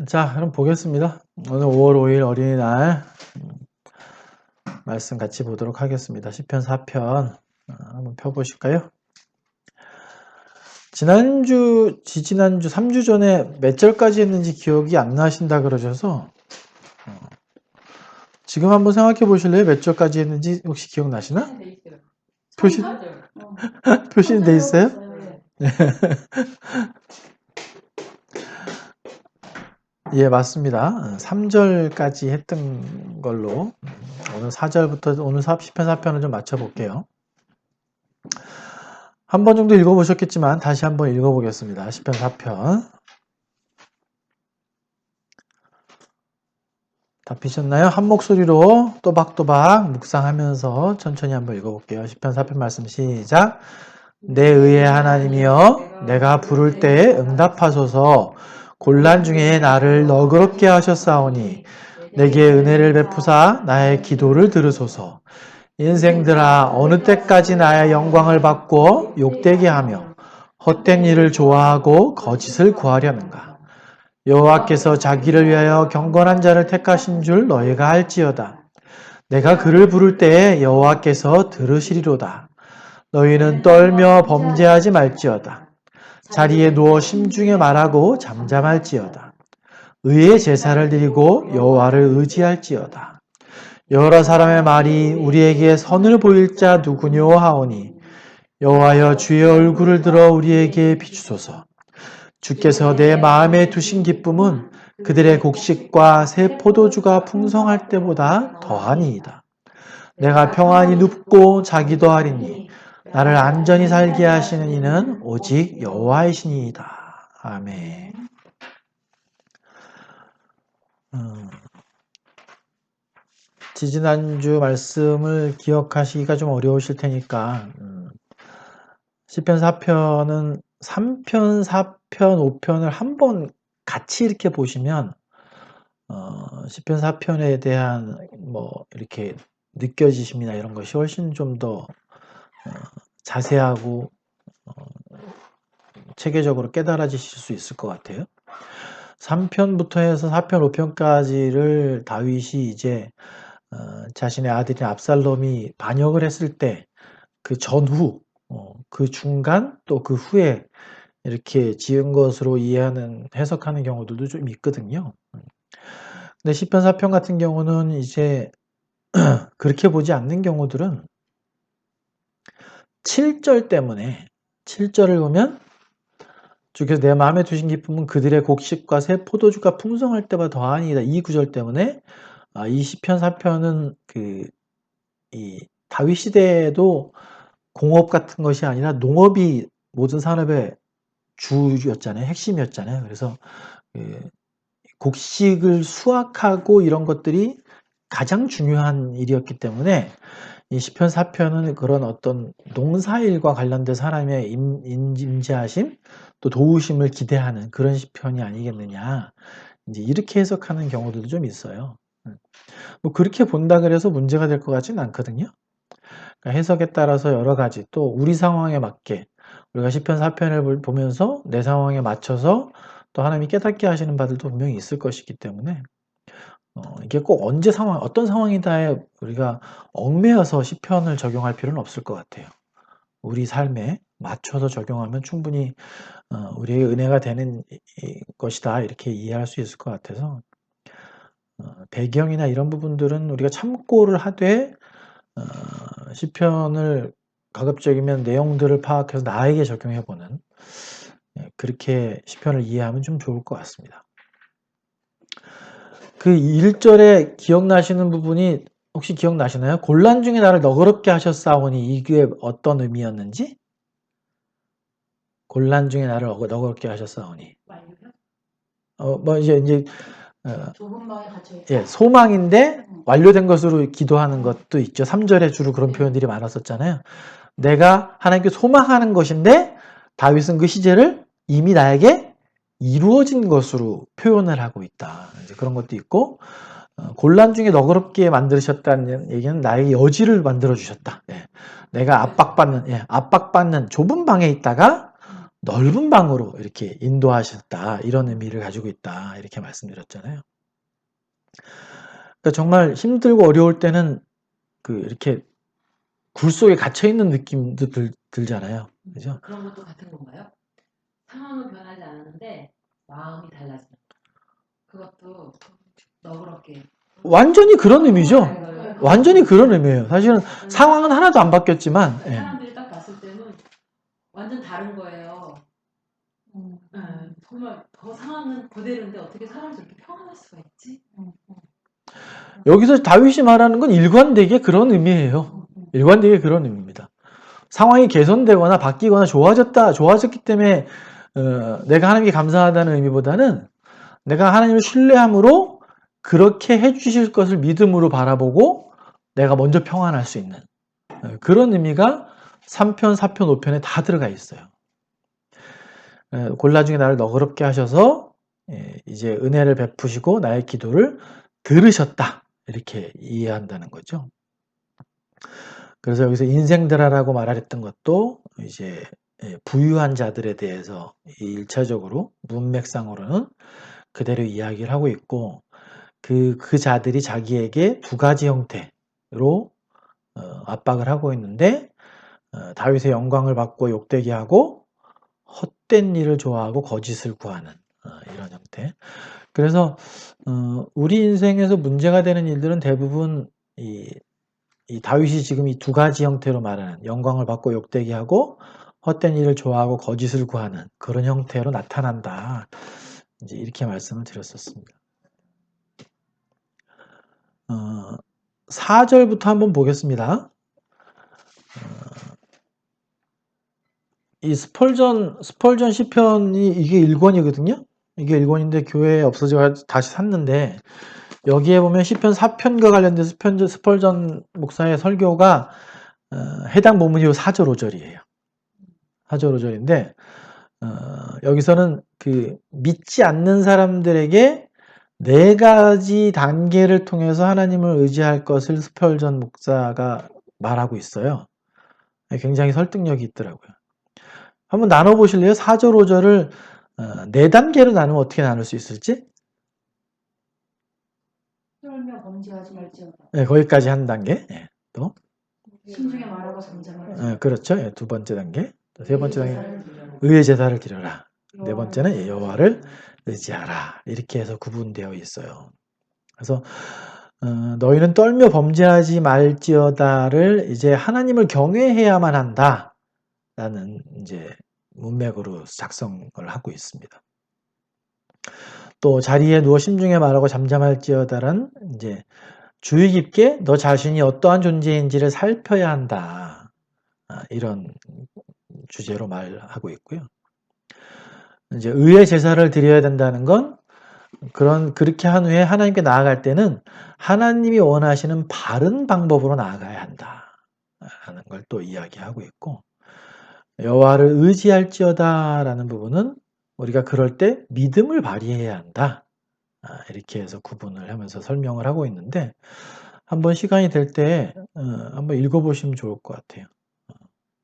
자, 그럼 보겠습니다. 오늘 5월 5일 어린이날 말씀 같이 보도록 하겠습니다. 시편 4편 한번 펴보실까요? 지지난주 3주 전에 몇 절까지 했는지 기억이 안 나신다 그러셔서 지금 한번 생각해 보실래요? 몇 절까지 했는지 혹시 기억나시나? 표시, 표시는 돼 있어요? 예, 맞습니다. 3절까지 했던 걸로 오늘 4절부터 오늘 시편 4편을 좀 맞춰볼게요. 한 번 정도 읽어보셨겠지만 다시 한번 읽어보겠습니다. 시편 4편. 다 피셨나요? 한 목소리로 또박또박 묵상하면서 천천히 한번 읽어볼게요. 시편 4편 말씀 시작. 내 의의 하나님이여 내가 부를 때에 응답하소서. 곤란 중에 나를 너그럽게 하셨사오니 내게 은혜를 베푸사 나의 기도를 들으소서. 인생들아 어느 때까지 나의 영광을 받고 욕되게 하며 헛된 일을 좋아하고 거짓을 구하려는가. 여호와께서 자기를 위하여 경건한 자를 택하신 줄 너희가 알지어다. 내가 그를 부를 때에 여호와께서 들으시리로다. 너희는 떨며 범죄하지 말지어다. 자리에 누워 심중에 말하고 잠잠할지어다. 의의 제사를 드리고 여호와를 의지할지어다. 여러 사람의 말이 우리에게 선을 보일 자 누구뇨 하오니 여호와여 주의 얼굴을 들어 우리에게 비추소서. 주께서 내 마음에 두신 기쁨은 그들의 곡식과 새 포도주가 풍성할 때보다 더하니이다. 내가 평안히 눕고 자기도 하리니 나를 안전히 살게 하시는 이는 오직 여호와이시니이다. 아멘. 지지난주 말씀을 기억하시기가 좀 어려우실 테니까 시편 4편은 3편, 4편, 5편을 한번 같이 이렇게 보시면 시편 4편에 대한 뭐 이렇게 느껴지심이나 이런 것이 훨씬 좀 더 자세하고 체계적으로 깨달아지실 수 있을 것 같아요. 3편부터 해서 4편, 5편까지를 다윗이 이제 자신의 아들인 압살롬이 반역을 했을 때 그 전후, 그 중간 또 그 후에 이렇게 지은 것으로 이해하는 해석하는 경우들도 좀 있거든요. 근데 시편 4편 같은 경우는 이제 그렇게 보지 않는 경우들은 7절 때문에 7절을 보면 주께서 내 마음에 두신 기쁨은 그들의 곡식과 새 포도주가 풍성할 때보다 더하니이다. 이 구절 때문에 이 시편 4편은 이 다윗 시대에도 공업 같은 것이 아니라 농업이 모든 산업의 주였잖아요. 핵심이었잖아요. 그래서 곡식을 수확하고 이런 것들이 가장 중요한 일이었기 때문에 이 시편 4편은 그런 어떤 농사일과 관련된 사람의 임재하심 또 도우심을 기대하는 그런 시편이 아니겠느냐. 이제 이렇게 해석하는 경우들도 좀 있어요. 뭐 그렇게 본다 그래서 문제가 될 것 같지는 않거든요. 그러니까 해석에 따라서 여러 가지 또 우리 상황에 맞게 우리가 시편 4편을 보면서 내 상황에 맞춰서 또 하나님이 깨닫게 하시는 바들도 분명히 있을 것이기 때문에 이게 꼭 언제 어떤 상황이다에 우리가 얽매여서 시편을 적용할 필요는 없을 것 같아요. 우리 삶에 맞춰서 적용하면 충분히 우리의 은혜가 되는 것이다 이렇게 이해할 수 있을 것 같아서 배경이나 이런 부분들은 우리가 참고를 하되 시편을 가급적이면 내용들을 파악해서 나에게 적용해보는 그렇게 시편을 이해하면 좀 좋을 것 같습니다. 그 1절에 기억나시는 부분이 혹시 기억나시나요? 곤란 중에 나를 너그럽게 하셨사오니 이게 어떤 의미였는지? 곤란 중에 나를 너그럽게 하셨사오니. 뭐 이제 좁은 방에 갇혀 있다. 예, 소망인데 완료된 것으로 기도하는 것도 있죠. 3절에 주로 그런 표현들이 많았었잖아요. 내가 하나님께 소망하는 것인데 다윗은 그 시제를 이미 나에게 이루어진 것으로 표현을 하고 있다. 이제 그런 것도 있고 곤란 중에 너그럽게 만드셨다는 얘기는 나에게 여지를 만들어 주셨다. 예. 내가 압박받는 좁은 방에 있다가 넓은 방으로 이렇게 인도하셨다. 이런 의미를 가지고 있다. 이렇게 말씀드렸잖아요. 그러니까 정말 힘들고 어려울 때는 이렇게 굴 속에 갇혀 있는 느낌도 들잖아요. 그죠? 그런 것도 같은 건가요? 상황은 변하지 않았는데 마음이 달라지는 그것도 너그럽게 완전히 그런 의미죠. 완전히 그런 의미예요. 사실은 상황은 하나도 안 바뀌었지만, 예. 사람들이 딱 봤을 때는 완전 다른 거예요. 정말 더 상황은 그대로인데 어떻게 사람이 저렇게 평안할 수가 있지? 여기서 다윗이 말하는 건 일관되게 그런 의미예요. 일관되게 그런 의미입니다. 상황이 개선되거나 바뀌거나 좋아졌기 때문에 내가 하나님께 감사하다는 의미보다는 내가 하나님을 신뢰함으로 그렇게 해주실 것을 믿음으로 바라보고 내가 먼저 평안할 수 있는 그런 의미가 3편, 4편, 5편에 다 들어가 있어요. 골라 중에 나를 너그럽게 하셔서 이제 은혜를 베푸시고 나의 기도를 들으셨다. 이렇게 이해한다는 거죠. 그래서 여기서 인생들아라고 말했던 것도 이제 부유한 자들에 대해서 1차적으로 문맥상으로는 그대로 이야기를 하고 있고 그 자들이 자기에게 두 가지 형태로 압박을 하고 있는데 다윗의 영광을 받고 욕되게 하고 헛된 일을 좋아하고 거짓을 구하는 이런 형태. 그래서 우리 인생에서 문제가 되는 일들은 대부분 이 다윗이 지금 이 두 가지 형태로 말하는 영광을 받고 욕되게 하고 헛된 일을 좋아하고 거짓을 구하는 그런 형태로 나타난다. 이제 이렇게 말씀을 드렸었습니다. 4절부터 한번 보겠습니다. 이 스펄전 시편이 이게 1권이거든요. 이게 1권인데 교회에 없어져 다시 샀는데 여기에 보면 시편 4편과 관련돼서 스펄전 목사의 설교가 해당 본문이 4절 5절이에요. 4절 5절인데 여기서는 믿지 않는 사람들에게 네 가지 단계를 통해서 하나님을 의지할 것을 스펄전 목사가 말하고 있어요. 굉장히 설득력이 있더라고요. 한번 나눠보실래요? 4절 5절을 네 단계로 나누면 어떻게 나눌 수 있을지? 떨며 범죄하지 말지어다. 네, 거기까지 한 단계. 네, 또 신중에 말하고 잠잠하지. 네, 그렇죠. 네, 두 번째 단계. 세 번째 단계 의의 제사를 드려라. 네 번째는 여호와를 의지하라. 이렇게 해서 구분되어 있어요. 그래서 너희는 떨며 범죄하지 말지어다를 이제 하나님을 경외해야만 한다라는 이제 문맥으로 작성을 하고 있습니다. 또 자리에 누워 심중에 말하고 잠잠할지어다란 이제 주의 깊게 너 자신이 어떠한 존재인지를 살펴야 한다. 이런 주제로 말하고 있고요. 이제 의의 제사를 드려야 된다는 건 그렇게 한 후에 하나님께 나아갈 때는 하나님이 원하시는 바른 방법으로 나아가야 한다. 라는 걸 또 이야기하고 있고 여호와를 의지할지어다라는 부분은 우리가 그럴 때 믿음을 발휘해야 한다. 이렇게 해서 구분을 하면서 설명을 하고 있는데 한번 시간이 될 때 한번 읽어보시면 좋을 것 같아요.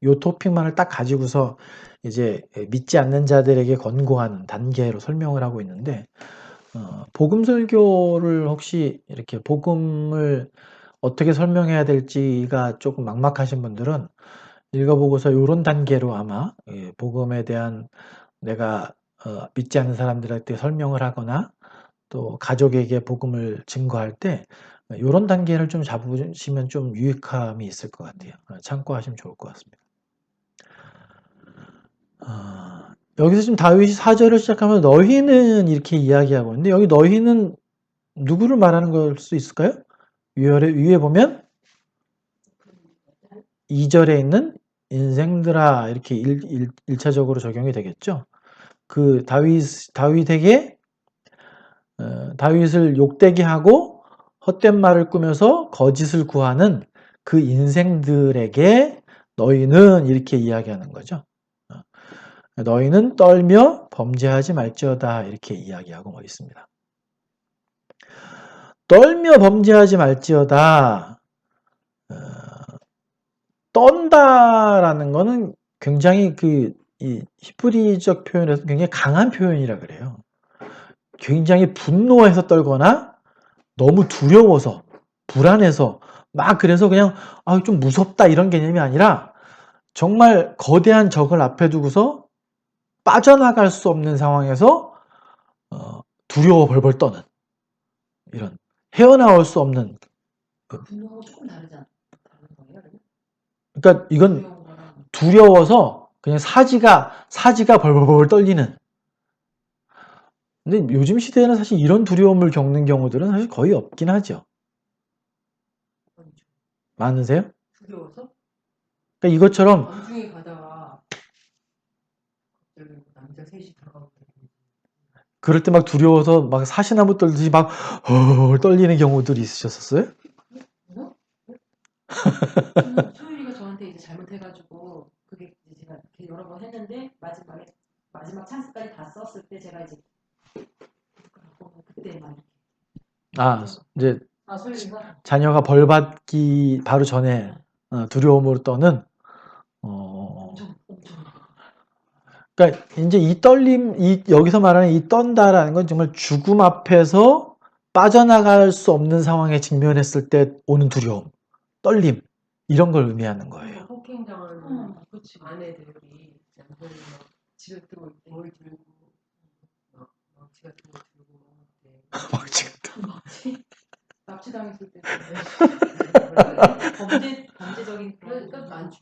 요 토픽만을 딱 가지고서 이제 믿지 않는 자들에게 권고하는 단계로 설명을 하고 있는데 복음 설교를 혹시 이렇게 복음을 어떻게 설명해야 될지가 조금 막막하신 분들은 읽어보고서 이런 단계로 아마 복음에 대한 내가 믿지 않는 사람들한테 설명을 하거나 또 가족에게 복음을 증거할 때 이런 단계를 좀 잡으시면 좀 유익함이 있을 것 같아요. 참고하시면 좋을 것 같습니다. 여기서 지금 다윗이 4절을 시작하면 너희는 이렇게 이야기하고 있는데 여기 너희는 누구를 말하는 걸 수 있을까요? 위에 보면 2절에 있는 인생들아 이렇게 1차적으로 적용이 되겠죠. 다윗에게 다윗을 욕되게 하고 헛된 말을 꾸며서 거짓을 구하는 그 인생들에게 너희는 이렇게 이야기하는 거죠. 너희는 떨며 범죄하지 말지어다 이렇게 이야기하고 있습니다. 떨며 범죄하지 말지어다. 떤다라는 거는 굉장히 이 히브리적 표현에서 굉장히 강한 표현이라 그래요. 굉장히 분노해서 떨거나 너무 두려워서 불안해서 막 그래서 그냥 좀 무섭다 이런 개념이 아니라 정말 거대한 적을 앞에 두고서 빠져나갈 수 없는 상황에서 두려워 벌벌 떠는 이런 헤어나올 수 없는 분노하고 조금 다르잖아. 다른 거예요? 그러니까 이건 두려운 거랑. 두려워서 그냥 사지가 벌벌벌 떨리는. 근데 요즘 시대에는 사실 이런 두려움을 겪는 경우들은 사실 거의 없긴 하죠. 많으세요? 두려워서? 그러니까 이것처럼 밤중에 가다가 갑자기 남자 셋이 다가오고 그럴 때 막 두려워서 막 사시나무 떨듯이 막 떨리는 경우들이 있으셨었어요? 소율이가 저한테 이제 잘못해가지고 그게 이제 제가 이렇게 여러 번 했는데 마지막 찬스까지 다 썼을 때 제가 이제 그때 막 이제 소율이가 자녀가 벌 받기 바로 전에 두려움으로 떠는 엄청 그러니까 이제 이 떨림, 여기서 말하는 이 떤다라는 건 정말 죽음 앞에서 빠져나갈 수 없는 상황에 직면했을 때 오는 두려움, 떨림 이런 걸 의미하는 거예요. 폭행당하는 아내들이 남편이 막 집에 들어올 때 뭘 들고 막지 같은 거 들고 납치당했을 때 범죄적인 그러니까 많죠.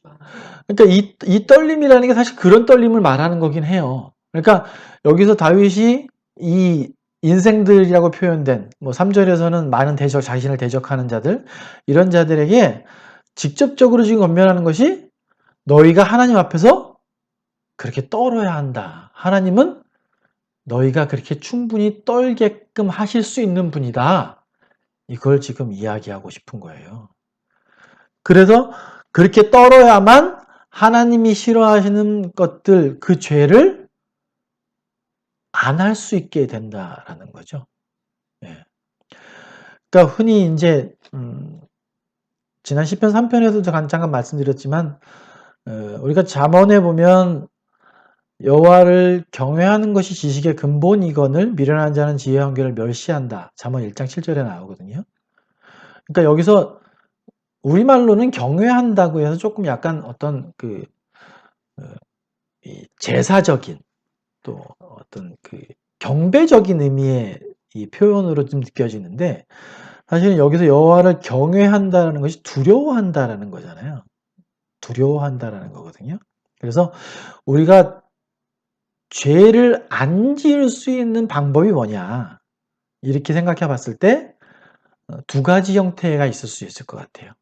그러니까 이 떨림이라는 게 사실 그런 떨림을 말하는 거긴 해요. 그러니까 여기서 다윗이 이 인생들이라고 표현된 뭐 3절에서는 많은 자신을 대적하는 자들 이런 자들에게 직접적으로 지금 권면하는 것이 너희가 하나님 앞에서 그렇게 떨어야 한다. 하나님은 너희가 그렇게 충분히 떨게끔 하실 수 있는 분이다. 이걸 지금 이야기하고 싶은 거예요. 그래서 그렇게 떨어야만 하나님이 싫어하시는 것들, 그 죄를 안 할 수 있게 된다라는 거죠. 예. 그러니까 흔히 이제 지난 시편 3편에서도 잠깐 말씀드렸지만 우리가 잠언에 보면 여호와를 경외하는 것이 지식의 근본이거늘 미련한 자는 지혜의 한계를 멸시한다. 잠언 1장 7절에 나오거든요. 그러니까 여기서 우리말로는 경외한다고 해서 조금 약간 어떤 이 제사적인 또 어떤 경배적인 의미의 이 표현으로 좀 느껴지는데 사실은 여기서 여호와를 경외한다는 것이 두려워한다라는 거잖아요. 두려워한다라는 거거든요. 그래서 우리가 죄를 안 지을 수 있는 방법이 뭐냐 이렇게 생각해 봤을 때 두 가지 형태가 있을 수 있을 것 같아요.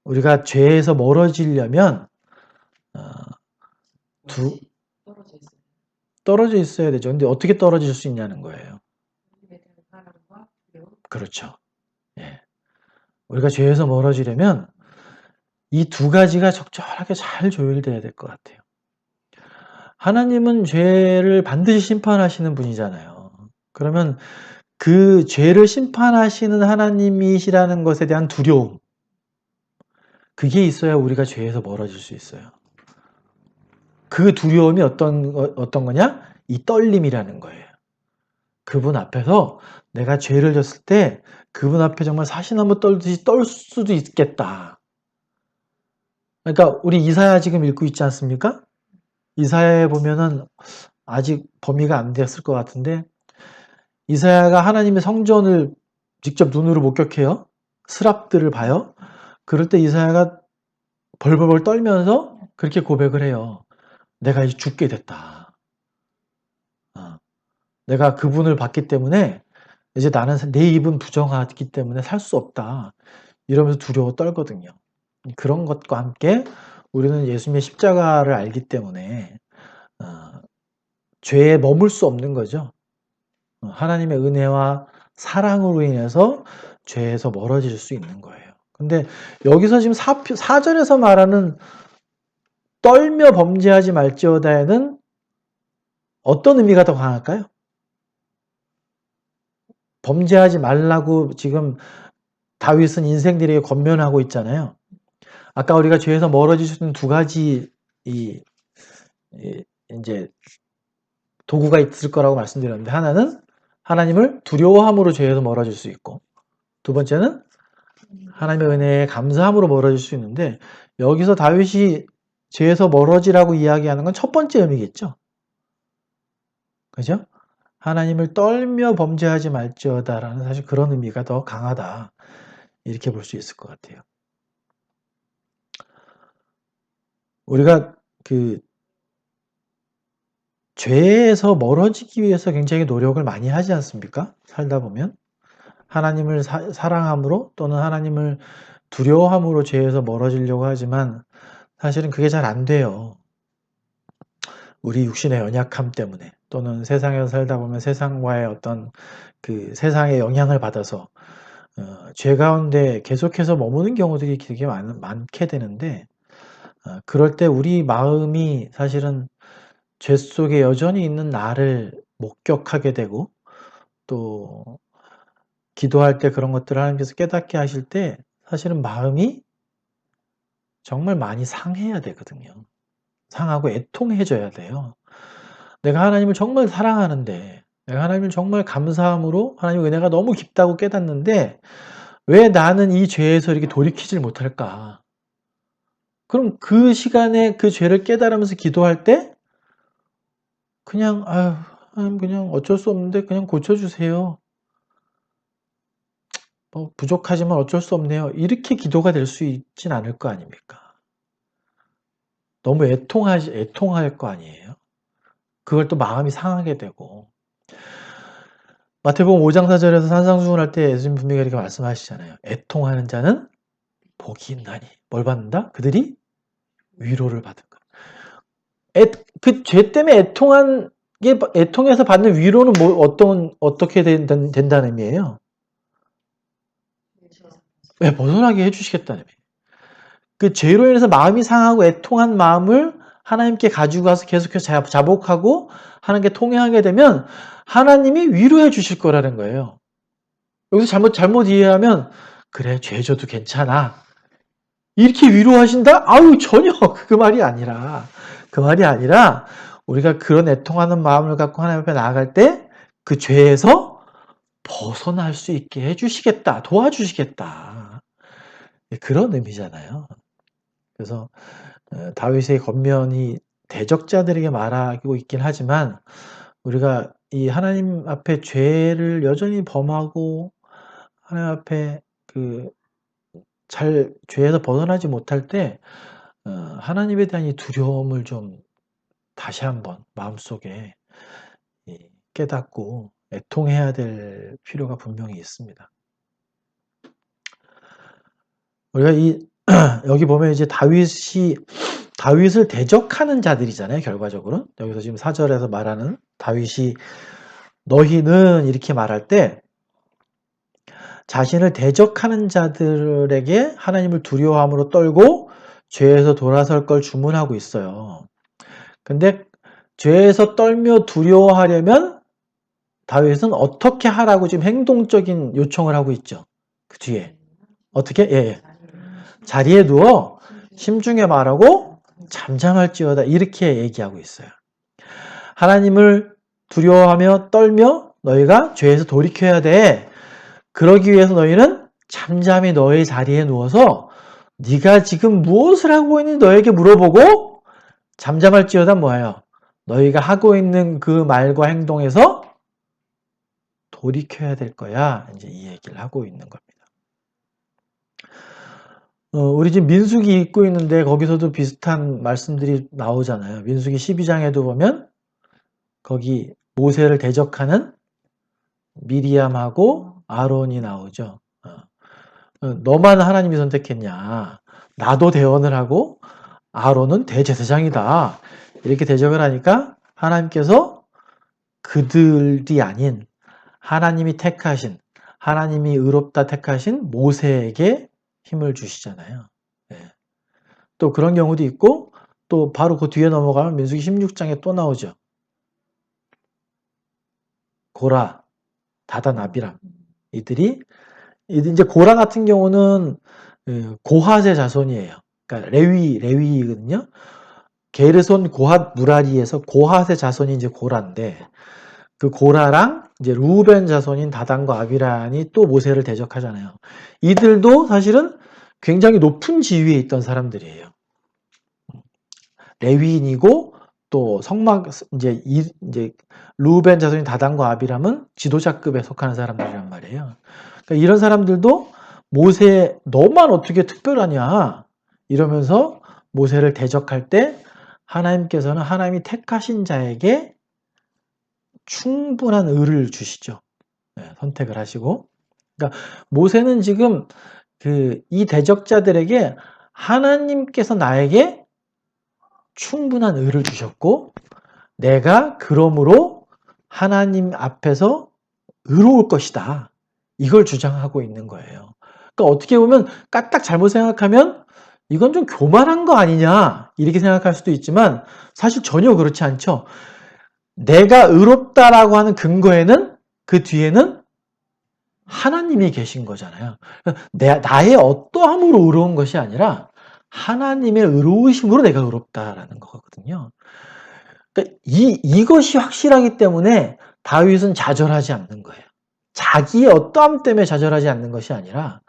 우리가 죄에서 멀어지려면 떨어져 있어야 되죠. 근데 어떻게 떨어질 수 있냐는 거예요. 그렇죠. 예. 우리가 죄에서 멀어지려면 이 두 가지가 적절하게 잘 조율돼야 될 것 같아요. 하나님은 죄를 반드시 심판하시는 분이잖아요. 그러면 그 죄를 심판하시는 하나님이시라는 것에 대한 두려움, 그게 있어야 우리가 죄에서 멀어질 수 있어요. 그 두려움이 어떤 거냐? 이 떨림이라는 거예요. 그분 앞에서 내가 죄를 졌을 때 그분 앞에 정말 사시나무 떨듯이 떨 수도 있겠다. 그러니까 우리 이사야 지금 읽고 있지 않습니까? 이사야에 보면은 아직 범위가 안 됐을 것 같은데 이사야가 하나님의 성전을 직접 눈으로 목격해요. 스랍들을 봐요. 그럴 때 이사야가 벌벌벌 떨면서 그렇게 고백을 해요. 내가 이제 죽게 됐다. 내가 그분을 봤기 때문에 이제 나는 내 입은 부정하기 때문에 살 수 없다. 이러면서 두려워 떨거든요. 그런 것과 함께 우리는 예수님의 십자가를 알기 때문에 죄에 머물 수 없는 거죠. 하나님의 은혜와 사랑으로 인해서 죄에서 멀어질 수 있는 거예요. 근데 여기서 지금 4절에서 말하는 떨며 범죄하지 말지어다에는 어떤 의미가 더 강할까요? 범죄하지 말라고 지금 다윗은 인생들에게 권면하고 있잖아요. 아까 우리가 죄에서 멀어질 수 있는 두 가지 이제 도구가 있을 거라고 말씀드렸는데, 하나는 하나님을 두려워함으로 죄에서 멀어질 수 있고, 두 번째는 하나님의 은혜에 감사함으로 멀어질 수 있는데, 여기서 다윗이 죄에서 멀어지라고 이야기하는 건 첫 번째 의미겠죠. 그죠? 하나님을 떨며 범죄하지 말지어다라는 사실 그런 의미가 더 강하다. 이렇게 볼 수 있을 것 같아요. 우리가 그 죄에서 멀어지기 위해서 굉장히 노력을 많이 하지 않습니까? 살다 보면 하나님을 사랑함으로 또는 하나님을 두려워함으로 죄에서 멀어지려고 하지만 사실은 그게 잘 안 돼요. 우리 육신의 연약함 때문에 또는 세상에서 살다 보면 세상과의 어떤 그 세상의 영향을 받아서 죄 가운데 계속해서 머무는 경우들이 되게 많게 되는데, 그럴 때 우리 마음이 사실은 죄 속에 여전히 있는 나를 목격하게 되고, 또 기도할 때 그런 것들을 하나님께서 깨닫게 하실 때 사실은 마음이 정말 많이 상해야 되거든요. 상하고 애통해져야 돼요. 내가 하나님을 정말 사랑하는데, 내가 하나님을 정말 감사함으로 하나님의 은혜가 너무 깊다고 깨닫는데 왜 나는 이 죄에서 이렇게 돌이키질 못할까? 그럼 그 시간에 그 죄를 깨달으면서 기도할 때 그냥 아유, 하나님 그냥 어쩔 수 없는데 그냥 고쳐주세요. 뭐 부족하지만 어쩔 수 없네요. 이렇게 기도가 될 수 있진 않을 거 아닙니까? 너무 애통할 거 아니에요? 그걸 또 마음이 상하게 되고. 마태복음 5장 4절에서 산상수훈 할 때 예수님 분명히 이렇게 말씀하시잖아요. 애통하는 자는 복이 있나니. 뭘 받는다? 그들이 위로를 받은 것. 그 죄 때문에 애통해서 받는 위로는 어떻게 된다는 의미예요? 네, 벗어나게 해주시겠다는 의미예요. 그 죄로 인해서 마음이 상하고 애통한 마음을 하나님께 가지고 가서 계속해서 자복하고 하나님께 통회하게 되면 하나님이 위로해 주실 거라는 거예요. 여기서 잘못 이해하면 그래 죄 져도 괜찮아 이렇게 위로하신다? 아유 전혀 그 말이 아니라 우리가 그런 애통하는 마음을 갖고 하나님 앞에 나아갈 때 그 죄에서 벗어날 수 있게 해주시겠다, 도와주시겠다, 그런 의미잖아요. 그래서 다윗의 겉면이 대적자들에게 말하고 있긴 하지만 우리가 이 하나님 앞에 죄를 여전히 범하고 하나님 앞에 죄에서 벗어나지 못할 때 하나님에 대한 이 두려움을 좀 다시 한번 마음속에 깨닫고 애통해야 될 필요가 분명히 있습니다. 우리가 여기 보면 이제 다윗을 대적하는 자들이잖아요, 결과적으로. 여기서 지금 4절에서 말하는 다윗이 너희는 이렇게 말할 때 자신을 대적하는 자들에게 하나님을 두려워함으로 떨고 죄에서 돌아설 걸 주문하고 있어요. 근데 죄에서 떨며 두려워하려면 다윗은 어떻게 하라고 지금 행동적인 요청을 하고 있죠. 그 뒤에. 어떻게? 예. 자리에 누워 심중에 말하고 잠잠할지어다 이렇게 얘기하고 있어요. 하나님을 두려워하며 떨며 너희가 죄에서 돌이켜야 돼. 그러기 위해서 너희는 잠잠히 너의 자리에 누워서 네가 지금 무엇을 하고 있는지 너에게 물어보고 잠잠할지어다 뭐예요? 너희가 하고 있는 그 말과 행동에서 돌이켜야 될 거야. 이제 이 얘기를 하고 있는 겁니다. 우리 지금 민수기 읽고 있는데 거기서도 비슷한 말씀들이 나오잖아요. 민수기 12장에도 보면 거기 모세를 대적하는 미리암하고 아론이 나오죠. 너만 하나님이 선택했냐? 나도 대언을 하고 아론은 대제사장이다. 이렇게 대적을 하니까 하나님께서 그들이 아닌 하나님이 택하신, 하나님이 의롭다 택하신 모세에게 힘을 주시잖아요. 네. 또 그런 경우도 있고 또 바로 그 뒤에 넘어가면 민수기 16장에 또 나오죠. 고라, 다단, 아비람 이들이 이제 고라 같은 경우는 고핫의 자손이에요. 그러니까 레위거든요. 게르손 고핫 무라리에서 고핫의 자손이 이제 고라인데 그 고라랑 이제 루벤 자손인 다단과 아비란이 또 모세를 대적하잖아요. 이들도 사실은 굉장히 높은 지위에 있던 사람들이에요. 레위인이고 또 성막 이제 루벤 자손인 다단과 아비람은 지도자급에 속하는 사람들이란 말이에요. 그러니까 이런 사람들도 모세 너만 어떻게 특별하냐 이러면서 모세를 대적할 때 하나님께서는 하나님이 택하신 자에게 충분한 의를 주시죠. 네, 선택을 하시고. 그러니까 모세는 지금 이 대적자들에게 하나님께서 나에게 충분한 의를 주셨고 내가 그러므로 하나님 앞에서 의로울 것이다. 이걸 주장하고 있는 거예요. 그러니까 어떻게 보면 까딱 잘못 생각하면 이건 좀 교만한 거 아니냐 이렇게 생각할 수도 있지만 사실 전혀 그렇지 않죠. 내가 의롭다라고 하는 근거에는 그 뒤에는 하나님이 계신 거잖아요. 나의 어떠함으로 의로운 것이 아니라 하나님의 의로우심으로 내가 의롭다라는 거거든요. 그러니까 이것이 확실하기 때문에 다윗은 좌절하지 않는 거예요. 자기의 어떠함 때문에 좌절하지 않는 것이 아니라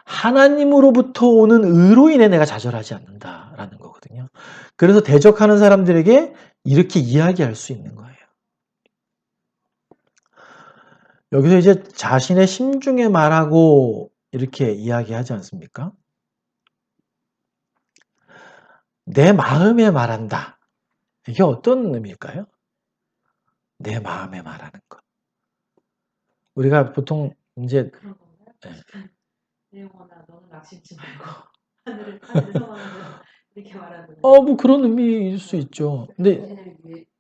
하나님으로부터 오는 의로 인해 내가 좌절하지 않는다라는 거거든요. 그래서 대적하는 사람들에게 이렇게 이야기할 수 있는 거예요. 여기서 이제 자신의 심중에 말하고 이렇게 이야기하지 않습니까? 내 마음에 말한다. 이게 어떤 의미일까요? 내 마음에 말하는 것. 우리가 보통 이제 그런 건가요? 네. 내 영혼아 너는 낙심치 말고 하늘을 성하면서 이렇게 말하는 뭐 그런 의미일 수 있죠. 근데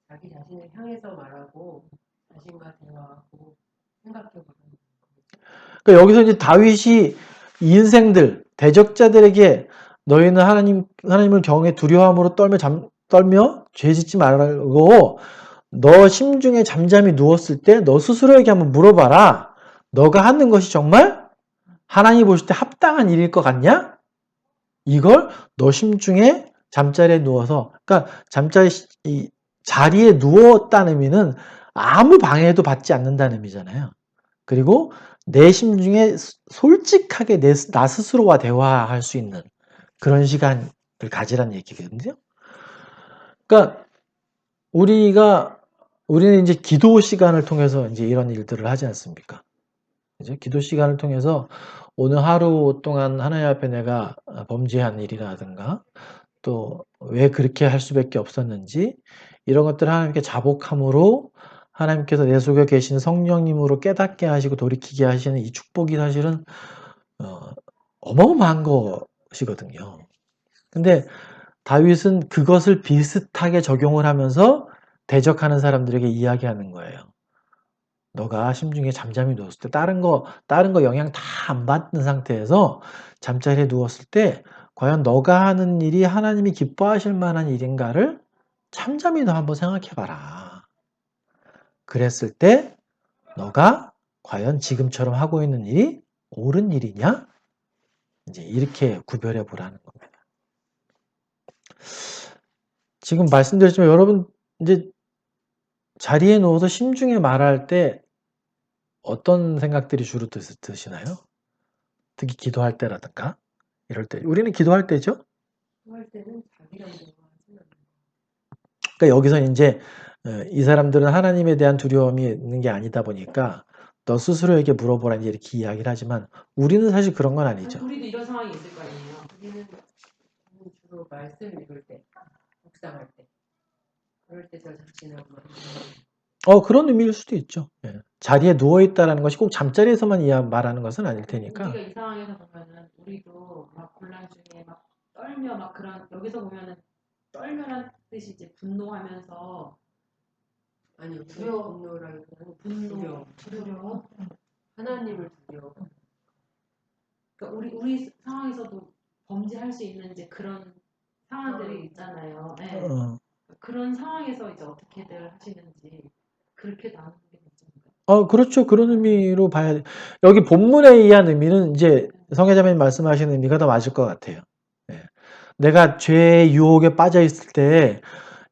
자기 자신을 향해서 말하고 자신과 대화하고 생각해보는 그러니까 여기서 이제 다윗이 인생들 대적자들에게 너희는 하나님을 경외 두려움으로 떨며 죄 짓지 말고 너 심중에 잠잠히 누웠을 때 너 스스로에게 한번 물어봐라. 너가 하는 것이 정말 하나님이 보실 때 합당한 일일 것 같냐? 이걸 너 심중에 잠자리에 누워서 그러니까 이 자리에 누웠다는 의미는 아무 방해도 받지 않는다는 의미잖아요. 그리고 내 심중에 솔직하게 나 스스로와 대화할 수 있는 그런 시간을 가지라는 얘기거든요. 그러니까 우리는 이제 기도 시간을 통해서 이제 이런 일들을 하지 않습니까? 이제 기도 시간을 통해서 오늘 하루 동안 하나님 앞에 내가 범죄한 일이라든가 또 왜 그렇게 할 수밖에 없었는지 이런 것들을 하나님께 자복함으로 하나님께서 내 속에 계신 성령님으로 깨닫게 하시고 돌이키게 하시는 이 축복이 사실은 어마어마한 것이거든요. 근데 다윗은 그것을 비슷하게 적용을 하면서 대적하는 사람들에게 이야기하는 거예요. 너가 심중에 잠잠히 누웠을 때 다른 거 영향 다 안 받는 상태에서 잠자리에 누웠을 때 과연 너가 하는 일이 하나님이 기뻐하실 만한 일인가를 잠잠히 너 한번 생각해 봐라. 그랬을 때 너가 과연 지금처럼 하고 있는 일이 옳은 일이냐? 이제 이렇게 구별해 보라는 겁니다. 지금 말씀드렸지만 여러분 이제 자리에 누워서 심중에 말할 때 어떤 생각들이 주로 드시나요? 특히 기도할 때라든가 이럴 때 우리는 기도할 때죠. 할 때는 자기랑 대화하지 않는 그러니까 여기서 이제 이 사람들은 하나님에 대한 두려움이 있는 게 아니다 보니까 너 스스로에게 물어보라 이렇게 이야기를 하지만 우리는 사실 그런 건 아니죠. 우리도 이런 상황이 있을 거 아니에요. 우리는 주로 말씀 읽을 때, 묵상할 때, 그럴 때 저 자신하고 그런 의미일 수도 있죠. 예. 자리에 누워 있다라는 것이 꼭 잠자리에서만 말하는 것은 아닐 테니까. 우리가 이 상황에서 보면은 우리도 막 곤란 중에 막 떨며 막 그런 여기서 보면은 떨면한 뜻이 이제 분노하면서 아니요 분노라기보다는 두려워 하나님을 두려워. 그러니까 우리 상황에서도 범죄할 수 있는 이제 그런 상황들이 있잖아요. 네. 그런 상황에서 이제 어떻게들 하시는지 그렇게 나누는 게 괜찮을까요? 그렇죠. 그런 의미로 봐야 돼. 여기 본문에 의한 의미는 이제 성혜자매님 말씀하시는 의미가 더 맞을 것 같아요. 예. 내가 죄의 유혹에 빠져 있을 때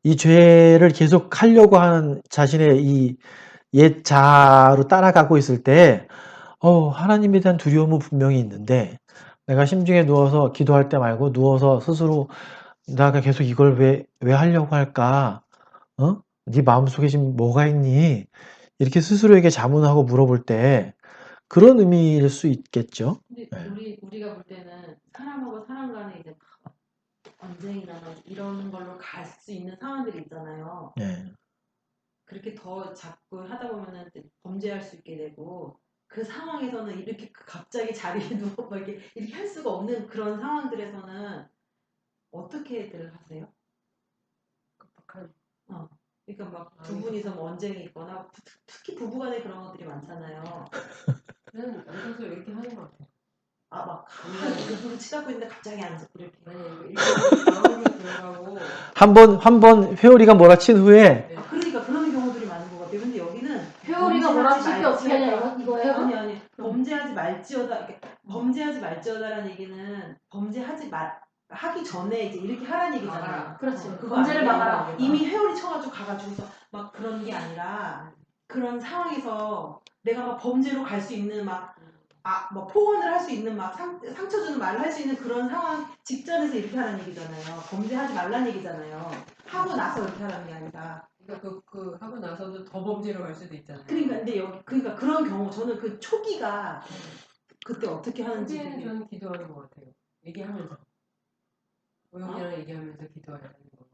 이 죄를 계속 하려고 하는 자신의 이 옛 자아로 따라가고 있을 때 하나님에 대한 두려움은 분명히 있는데 내가 심중에 누워서 기도할 때 말고 누워서 스스로 내가 계속 이걸 왜 하려고 할까? 네 마음속에 지금 뭐가 있니? 이렇게 스스로에게 자문하고 물어볼 때 그런 의미일 수 있겠죠. 근데 네. 우리가 볼 때는 사람하고 사람 간에 이제 언쟁이나 이런 걸로 갈 수 있는 상황들이 있잖아요. 네. 그렇게 더 자꾸 하다 보면은 범죄할 수 있게 되고 그 상황에서는 이렇게 갑자기 자리에 누워 막 이렇게 할 수가 없는 그런 상황들에서는 어떻게들 하세요? 급박한. 그러니까 막 두 분이서 뭐 언쟁이 있거나 특히 부부간에 그런 것들이 많잖아요. 저는 앉아서 이렇게 하는 것 같아요. 막 누구 치닫고 있는데 갑자기 앉아 이렇게. 아니 이렇게 마음으로 들어가고 한번 회오리가 몰아친 후에 그러니까 그런 경우들이 많은 것 같아요. 근데 여기는 회오리가 몰아칠 때 어떻게 하냐 이거예요? 아니 범죄하지 말지어다. 범죄하지 말지어다라는 얘기는 하기 전에 이제 이렇게 하라는 얘기잖아요. 그렇지. 그거 범죄를 아니에요. 막아라. 이미 회오리 쳐가지고 가가지고서 막 그런 게 아니라 그런 상황에서 내가 막 범죄로 갈 수 있는 뭐 포원을 할 수 있는 상처 주는 말을 할 수 있는 그런 상황 직전에서 이렇게 하라는 얘기잖아요. 범죄하지 말라는 얘기잖아요. 하고 나서 이렇게 하라는 게 아니라. 그러니까 그 하고 나서도 더 범죄로 갈 수도 있잖아요. 그러니까 그런 경우 저는 그 초기가 그때 어떻게 하는지. 초기에는 저는 기도하는 것 같아요. 얘기하면서 오영이랑 얘기하면서 기도하는 거.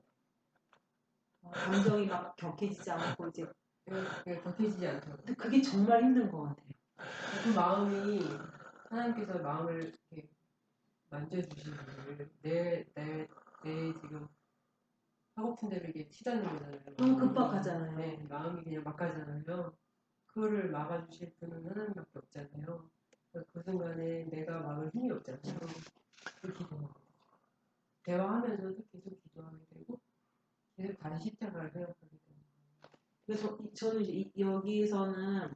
감정이 막 격해지지 않고 이제 격해지지 않도록. 근데 그게 정말 힘든 것 같아요. 그 마음이 하나님께서 마음을 이렇게 만져주시는 내 지금 하고픈 대로 이게 치닫는 거잖아요. 너무 급박하잖아요. 네, 마음이 그냥 막 가잖아요. 그거를 막아주실 분은 하나님밖에 없잖아요. 그 순간에 내가 막을 힘이 없잖아요. 그 기도하는 거죠. 대화하면서도 계속 기도하게 되고 계속 다시 십자가를 생각하게 되고. 그래서 저는 이제 여기서는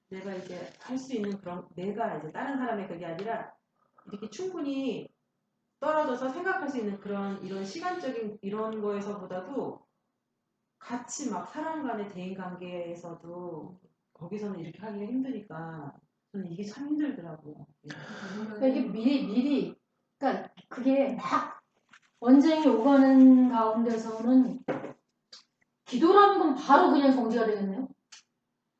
내가 이제 할 수 있는 그런 내가 이제 다른 사람의 그게 아니라 이렇게 충분히 떨어져서 생각할 수 있는 이런 시간적인 이런 거에서보다도 같이 막 사람 간의 대인 관계에서도 거기서는 이렇게 하기가 힘드니까 저는 이게 참 힘들더라고요. 그러니까 이게 미리 그러니까 그게 막 언쟁이 오가는 가운데서는 기도라는 건 바로 그냥 정지가 되겠네요.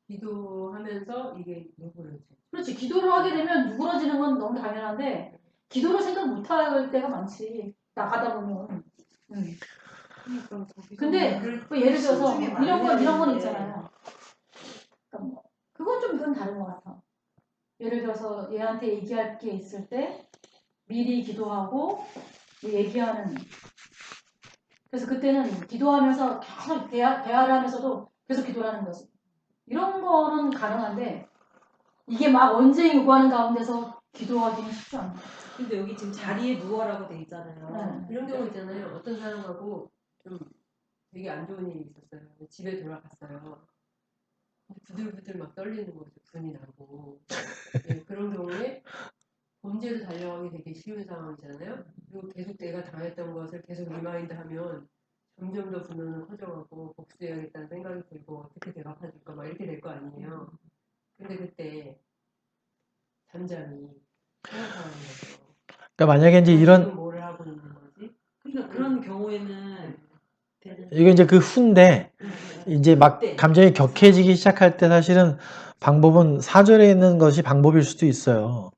기도하면서 이게 누구를지. 그렇지. 기도를 하게 되면 누그러지는 건 너무 당연한데 기도를 생각 못할 때가 많지. 나가다 보면. 근데 뭐 예를 들어서 이런 건 있잖아요. 그러니까 그건 좀 이건 다른 것 같아. 예를 들어서 얘한테 얘기할 게 있을 때 미리 기도하고 얘기하는. 그래서 그때는 기도하면서 계속 대화를 하면서도 계속 기도를 하는 거지. 이런 거는 가능한데 이게 막 언쟁이 요구하는 가운데서 기도하기는 쉽지 않아. 근데 여기 지금 자리에 누워라고 돼 있잖아요. 이런 경우 있잖아요. 어떤 사람하고 좀 되게 안 좋은 일이 있었어요. 집에 돌아갔어요. 부들부들 막 떨리는 거죠. 분이 나고. 네, 그런 경우에 범죄로 달려가기 되게 쉬운 상황이잖아요. 그리고 계속 내가 당했던 것을 계속 리마인드하면 점점 더 분노는 커져가고 복수해야겠다는 생각이 들고 어떻게 대갚아줄까 막 이렇게 될 거 아니에요. 근데 그때 잠잠히 생각하는 거죠. 그러니까 만약에 이제 이런 뭐를 하고 있는 거지? 그러니까 그런 경우에는 이게 이제 그 후인데 이제 막 감정이 격해지기 시작할 때 사실은 방법은 사절에 있는 것이 방법일 수도 있어요.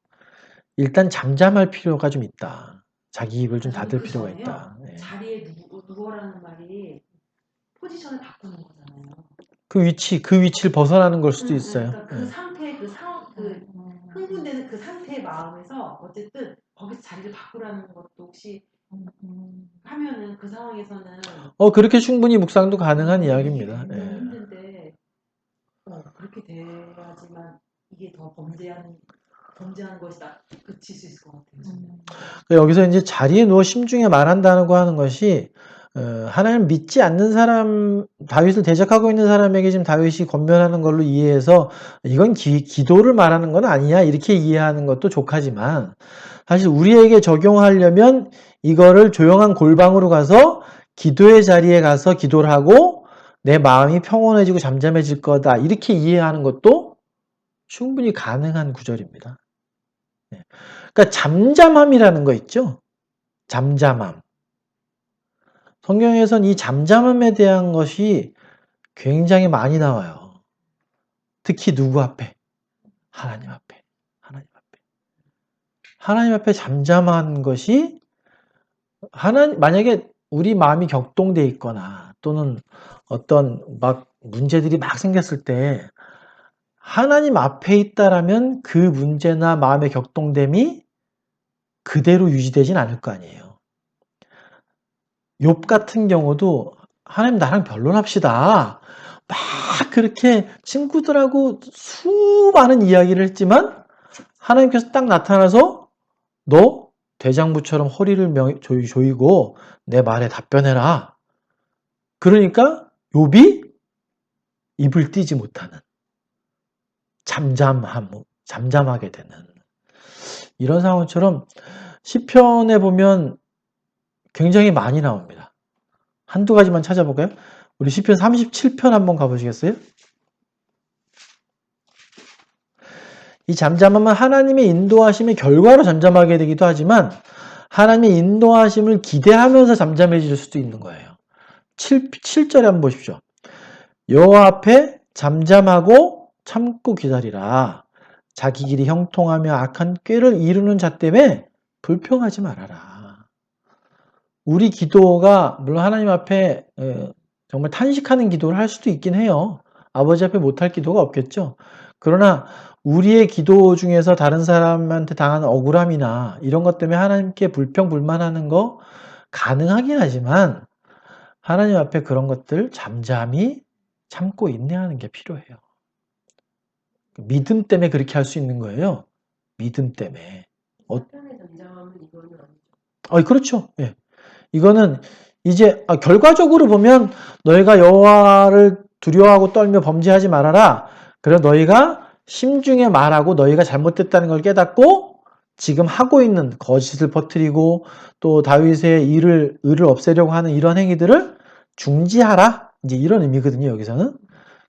일단 잠잠할 필요가 좀 있다. 자기 입을 좀 닫을 필요가 있다. 네. 자리에 누워라는 말이 포지션을 바꾸는 거잖아요. 그 위치를 벗어나는 걸 수도 있어요. 그러니까 그 상태, 흥분되는 그 상태의 마음에서 어쨌든 거기서 자리를 바꾸라는 것도 혹시 하면은 그 상황에서는 그렇게 충분히 묵상도 가능한 이야기입니다. 굉장히 예. 힘든데 그렇게 돼야지만 이게 더 범죄하는 것이다 그칠 수 있을 것 같아요. 여기서 이제 자리에 누워 심중에 말한다고 하는 것이 하나님 믿지 않는 사람, 다윗을 대적하고 있는 사람에게 지금 다윗이 권면하는 걸로 이해해서 이건 기도를 말하는 건 아니야 이렇게 이해하는 것도 족하지만 사실 우리에게 적용하려면 이거를 조용한 골방으로 가서 기도의 자리에 가서 기도를 하고 내 마음이 평온해지고 잠잠해질 거다. 이렇게 이해하는 것도 충분히 가능한 구절입니다. 그러니까 잠잠함이라는 거 있죠? 잠잠함. 성경에선 이 잠잠함에 대한 것이 굉장히 많이 나와요. 특히 누구 앞에? 하나님 앞에. 하나님 앞에. 하나님 앞에 잠잠한 것이 만약에 우리 마음이 격동돼 있거나 또는 어떤 막 문제들이 막 생겼을 때 하나님 앞에 있다라면 그 문제나 마음의 격동됨이 그대로 유지되진 않을 거 아니에요. 욥 같은 경우도 하나님 나랑 변론합시다. 막 그렇게 친구들하고 수많은 이야기를 했지만 하나님께서 딱 나타나서 너 대장부처럼 허리를 조이고 내 말에 답변해라. 그러니까 욥이 입을 띄지 못하는 잠잠하게 되는 이런 상황처럼 시편에 보면 굉장히 많이 나옵니다. 한두 가지만 찾아볼까요? 우리 시편 37편 한번 가보시겠어요? 이 잠잠함은 하나님의 인도하심의 결과로 잠잠하게 되기도 하지만 하나님의 인도하심을 기대하면서 잠잠해질 수도 있는 거예요. 7절에 한번 보십시오. 여호와 앞에 잠잠하고 참고 기다리라. 자기 길이 형통하며 악한 꾀를 이루는 자 때문에 불평하지 말아라. 우리 기도가 물론 하나님 앞에 정말 탄식하는 기도를 할 수도 있긴 해요. 아버지 앞에 못할 기도가 없겠죠. 그러나 우리의 기도 중에서 다른 사람한테 당하는 억울함이나 이런 것 때문에 하나님께 불평불만하는 거 가능하긴 하지만 하나님 앞에 그런 것들 잠잠히 참고 인내하는 게 필요해요. 믿음 때문에 그렇게 할 수 있는 거예요. 믿음 때문에. 사탄의 잠잠함은 이거는 아니죠. 그렇죠. 예. 이거는 이제 결과적으로 보면 너희가 여호와를 두려워하고 떨며 범죄하지 말아라. 그래 너희가 심중에 말하고 너희가 잘못됐다는 걸 깨닫고 지금 하고 있는 거짓을 퍼뜨리고 또 다윗의 의를 없애려고 하는 이런 행위들을 중지하라. 이제 이런 의미거든요, 여기서는.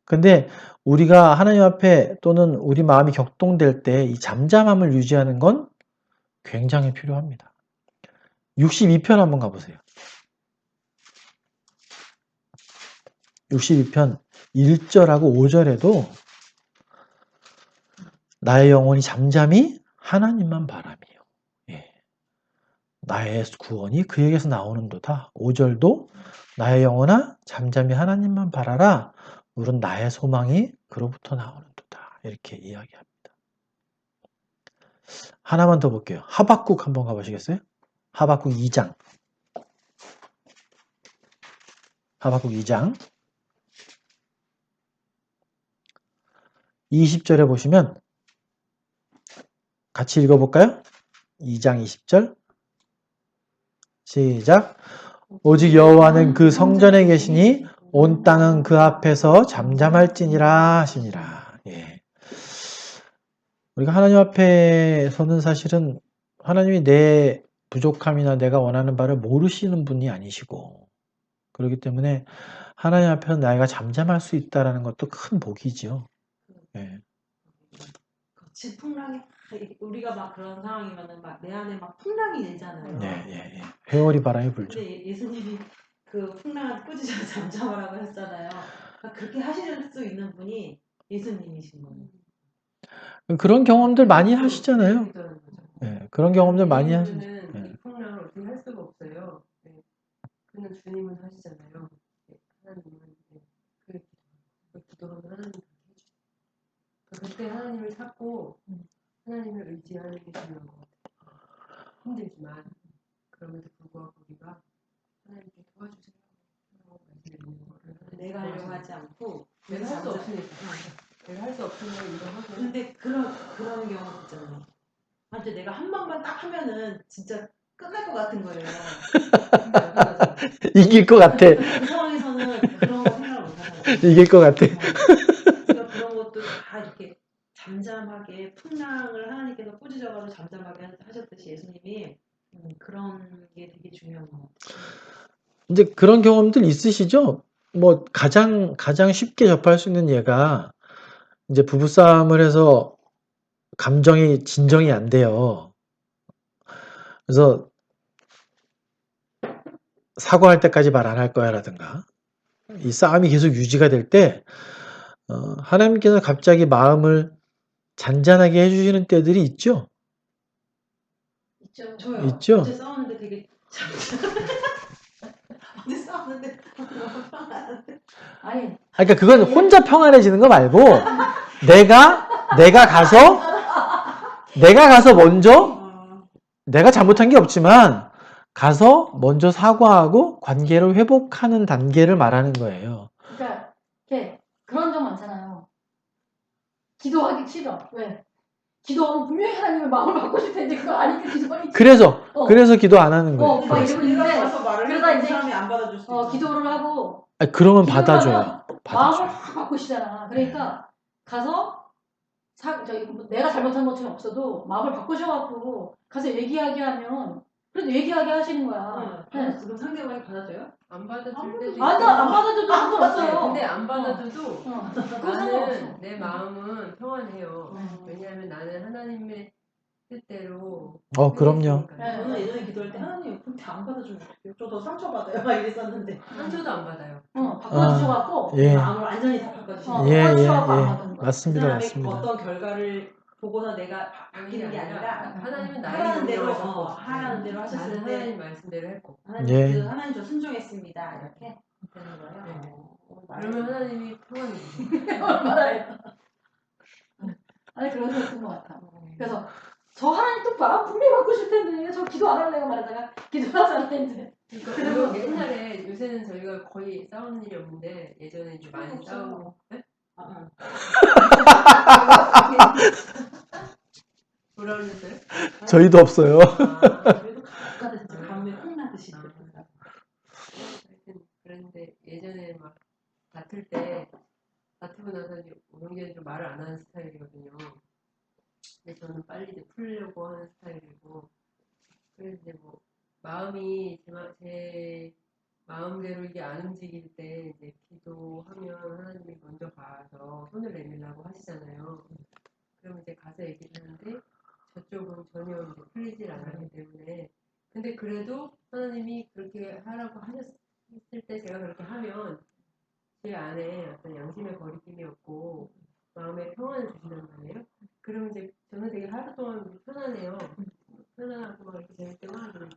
근데 우리가 하나님 앞에 또는 우리 마음이 격동될 때 이 잠잠함을 유지하는 건 굉장히 필요합니다. 62편 한번 가보세요. 62편 1절하고 5절에도 나의 영혼이 잠잠히 하나님만 바라며 나의 구원이 그에게서 나오는도다. 5절도 나의 영혼아 잠잠히 하나님만 바라라. 물은 나의 소망이 그로부터 나오는도다. 이렇게 이야기합니다. 하나만 더 볼게요. 하박국 한번 가보시겠어요? 하박국 2장. 하박국 2장. 20절에 보시면 같이 읽어볼까요? 2장 20절. 시작. 오직 여호와는 그 성전에 계시니 온 땅은 그 앞에서 잠잠할지니라 하시니라. 예. 우리가 하나님 앞에서는 사실은 하나님이 내 부족함이나 내가 원하는 바를 모르시는 분이 아니시고 그렇기 때문에 하나님 앞에서 내가 잠잠할 수 있다는 것도 큰 복이죠. 예. 거친 풍랑이 우리가 막 그런 상황이면은 막 내 안에 막 풍랑이 일잖아요. 예. 회오리 바람이 불죠. 근데 예수님이 그 풍랑을 꾸짖어 잠잠하라고 했잖아요. 그러니까 그렇게 하실 수 있는 분이 예수님이신 거예요. 그런 경험들 많이 하시잖아요. 예, 그런 경험들 많이 하시죠. 이 풍랑을 어떻게 할 수가 없어요. 그냥 주님은 하시잖아요. 하나님은 그 기도하면 하나님 다 해주세요. 그때 하나님을 찾고 하나님을 의지하는 게 중요한 것 같아요. 힘들지만 그럼에도 불구하고 우리가 하나님께 도와주세요. 내가 하려고 하지 않고 내가 할 수 없으니까. 내가 할 수 없으면 이거 하고. 근데 그런 경우 있잖아요. 근데 내가 한 번만 딱 하면은 진짜 끝날 것 같은 거예요. 이길 것 같아. 그 상황에서는 그런 거 생각을 못 하잖아요. 이길 것 같아. 그러니까 그런 것도 다 이렇게 잠잠하게 풍랑을 하나님께서 꾸짖어가지고 잠잠하게 하셨듯이 예수님이 그런 게 되게 중요한 것 같아요. 이제 그런 경험들 있으시죠? 뭐 가장 쉽게 접할 수 있는 예가 이제 부부싸움을 해서 감정이 진정이 안 돼요. 그래서 사과할 때까지 말 안 할 거야라든가 이 싸움이 계속 유지가 될 때 하나님께서 갑자기 마음을 잔잔하게 해주시는 때들이 있죠. 있죠. 저요. 있죠? 어제 싸웠는데 되게 어제 싸웠는데 너무 편안한데. 아니 그러니까 그건 혼자 평안해지는 거 말고 내가 가서 먼저 내가 잘못한 게 없지만 가서 먼저 사과하고 관계를 회복하는 단계를 말하는 거예요. 그러니까 이렇게 그런 적 많잖아요. 기도하기 싫어. 왜? 기도하면 분명히 하나님의 마음을 바꾸실 텐데 그거 아니까 기도하기 싫어. 그래서 기도 안 하는 거예요. 막 이러고 있는데 가서 말을 그러다 해도 그 이제 사람이 안 받아줄 수 있어. 기도를 하고 아니, 그러면 기도를 받아줘요. 하면 마음을 받아줘요. 확 바꾸시잖아. 그러니까 가서 내가 잘못한 것처럼 없어도 마음을 바꾸셔갖고 가서 얘기하게 하면 그래도 얘기하게 하시는 거야. 네. 그럼 상대방이 받아줘요? 안 받아줄 때도 안 있고. 받아줘도 상관없어요. 근데 안 받아줘도 그거 상관없어. 나는 내 마음은 평안해요. 네. 왜냐하면 나는 하나님의 뜻대로 그럼요. 행했으니까요. 네. 저는 예전에 기도할 때 하나님 근데 안 받아주면 어떡해요? 저 더 상처받아요. 막 이랬었는데 상처도 안 받아요. 바꿔주셔갖고 예. 마음을 완전히 다 바꿔주시는 예, 거예요. 예, 바꿔주셔갖고 안 예. 받는 거야. 맞습니다, 그 사람이 맞습니다. 어떤 결과를 보고서 내가 바뀌는 게 아니라 하나님은 나에게 하라는 대로 명령하셨고 하라는 대로 나는 하셨는데 하나님 말씀대로 했고 하나님 예. 그 하나님 저 순종했습니다 이렇게 되는 거예요. 네. 말을 그러면 하나님이 평안해지죠. 얼마나 아니 그런 거 있는 것 같아. 그래서 저 하나님 또 마음 분명히 바꾸실 텐데 저 기도 안 할래요 말하다가 기도하잖아 이제. 그리고 옛날에 요새는 저희가 거의 싸우는 일이 없는데 예전에 이제 많이 싸우고 네? 뭐라 그러셨어요? 저희도 없어요. 그래도 가끔가다 진짜 가뭄에 콩나듯이 하여튼 그런데 예전에 막 다툴 때 다투고 나서 우영이는 좀 말을 안 하는 스타일이거든요. 근데 저는 빨리 이제 풀려고 하는 스타일이고 그래서 이제 뭐 마음이 제 마음대로 이게 안 움직일 때 이제 기도하면 하나님이 먼저 가서 손을 내밀라고 하시잖아요. 그럼 이제 가서 얘기를 하는데 저쪽은 전혀 이제 풀리질 않았기 때문에 근데 그래도 하나님이 그렇게 하라고 하셨을 때 제가 그렇게 하면 제 안에 어떤 양심의 거리낌이 없고 마음의 평안을 주신단 말이에요. 그럼 이제 저는 되게 하루 동안 편안해요. 편안하고 막 이렇게 재밌게 막 그러면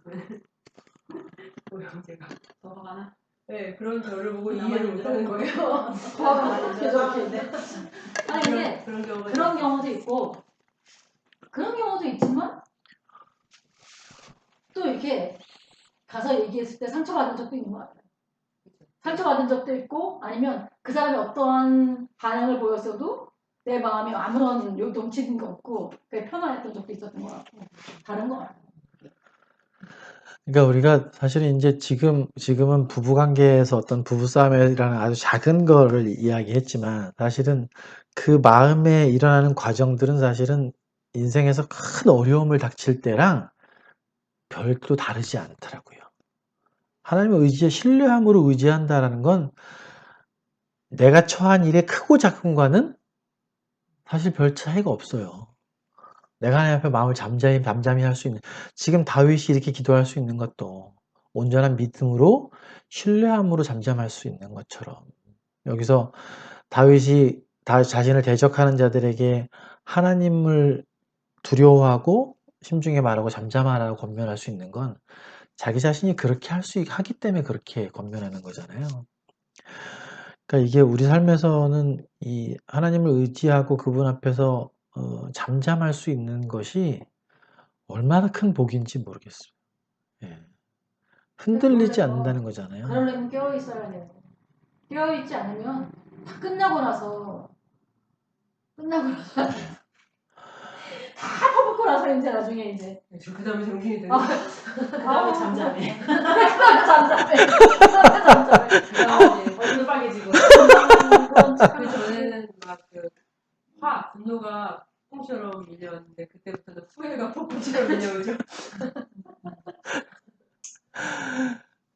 오영재가 더 화가 나? 네 그런 저를 보고 나만 이해를 못하는 거예요. 아니 근데 그런 경우도 있고 그런 경우도 있지만 또 이렇게 가서 얘기했을 때 상처받은 적도 있는 것 같아요. 상처받은 적도 있고 아니면 그 사람이 어떠한 반응을 보였어도 내 마음이 아무런 용치는 게 없고 그게 편안했던 적도 있었던 것 같고 다른 것 같아요. 그러니까 우리가 사실은 이제 지금은 부부 관계에서 어떤 부부 싸움이라는 아주 작은 거를 이야기했지만 사실은 그 마음에 일어나는 과정들은 사실은 인생에서 큰 어려움을 닥칠 때랑 별도 다르지 않더라고요. 하나님의 의지에 신뢰함으로 의지한다라는 건 내가 처한 일의 크고 작음과는 사실 별 차이가 없어요. 내가 하나님 앞에 마음을 잠잠히 할 수 있는 지금 다윗이 이렇게 기도할 수 있는 것도 온전한 믿음으로 신뢰함으로 잠잠할 수 있는 것처럼 여기서 다윗이 자신을 대적하는 자들에게 하나님을 두려워하고 심중에 말하고 잠잠하라고 권면할 수 있는 건 자기 자신이 그렇게 하기 때문에 그렇게 권면하는 거잖아요. 그러니까 이게 우리 삶에서는 이 하나님을 의지하고 그분 앞에서 잠잠할 수 있는 것이 얼마나 큰 복인지 모르겠어요. 예. 흔들리지 않는다는 거잖아요. 그러려면 깨어있어야 돼요. 깨어있지 않으면 다 끝나고 나서 다 퍼붓고 나서 이제 나중에 이제 그 다음에 정신이 드는 그 다음에 잠잠해. 그 다음에 잠잠해. 얼굴 빨개지고. 그 전에는 막 분노가 폭풍처럼 밀려왔는데 그때부터는 후회가 폭풍처럼 밀려오죠.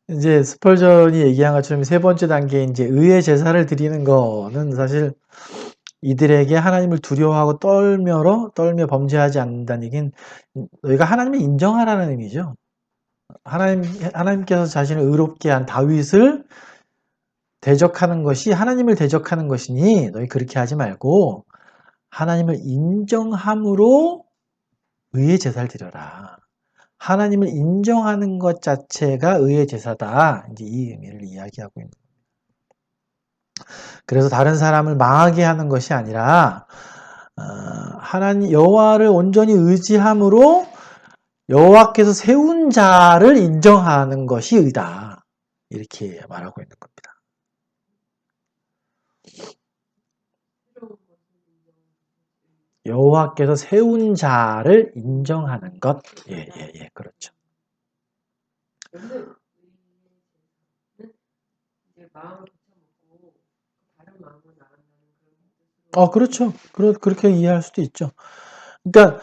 이제 스펄전이 얘기한 것처럼 세 번째 단계 이제 의의 제사를 드리는 거는 사실 이들에게 하나님을 두려워하고 떨며 범죄하지 않는다는 얘기는 너희가 하나님을 인정하라는 의미죠. 하나님께서 자신을 의롭게 한 다윗을 대적하는 것이 하나님을 대적하는 것이니 너희 그렇게 하지 말고 하나님을 인정함으로 의의 제사를 드려라. 하나님을 인정하는 것 자체가 의의 제사다. 이제 이 의미를 이야기하고 있는 거예요. 그래서 다른 사람을 망하게 하는 것이 아니라 하나님 여호와를 온전히 의지함으로 여호와께서 세운 자를 인정하는 것이 의다. 이렇게 말하고 있는 겁니다. 여호와께서 세운 자를 인정하는 것. 예, 그렇죠. 근데 이제 마음을 고쳐먹고 다른 마음으로 나간다는 그런 뜻으로. 그렇죠. 그렇게 이해할 수도 있죠. 그러니까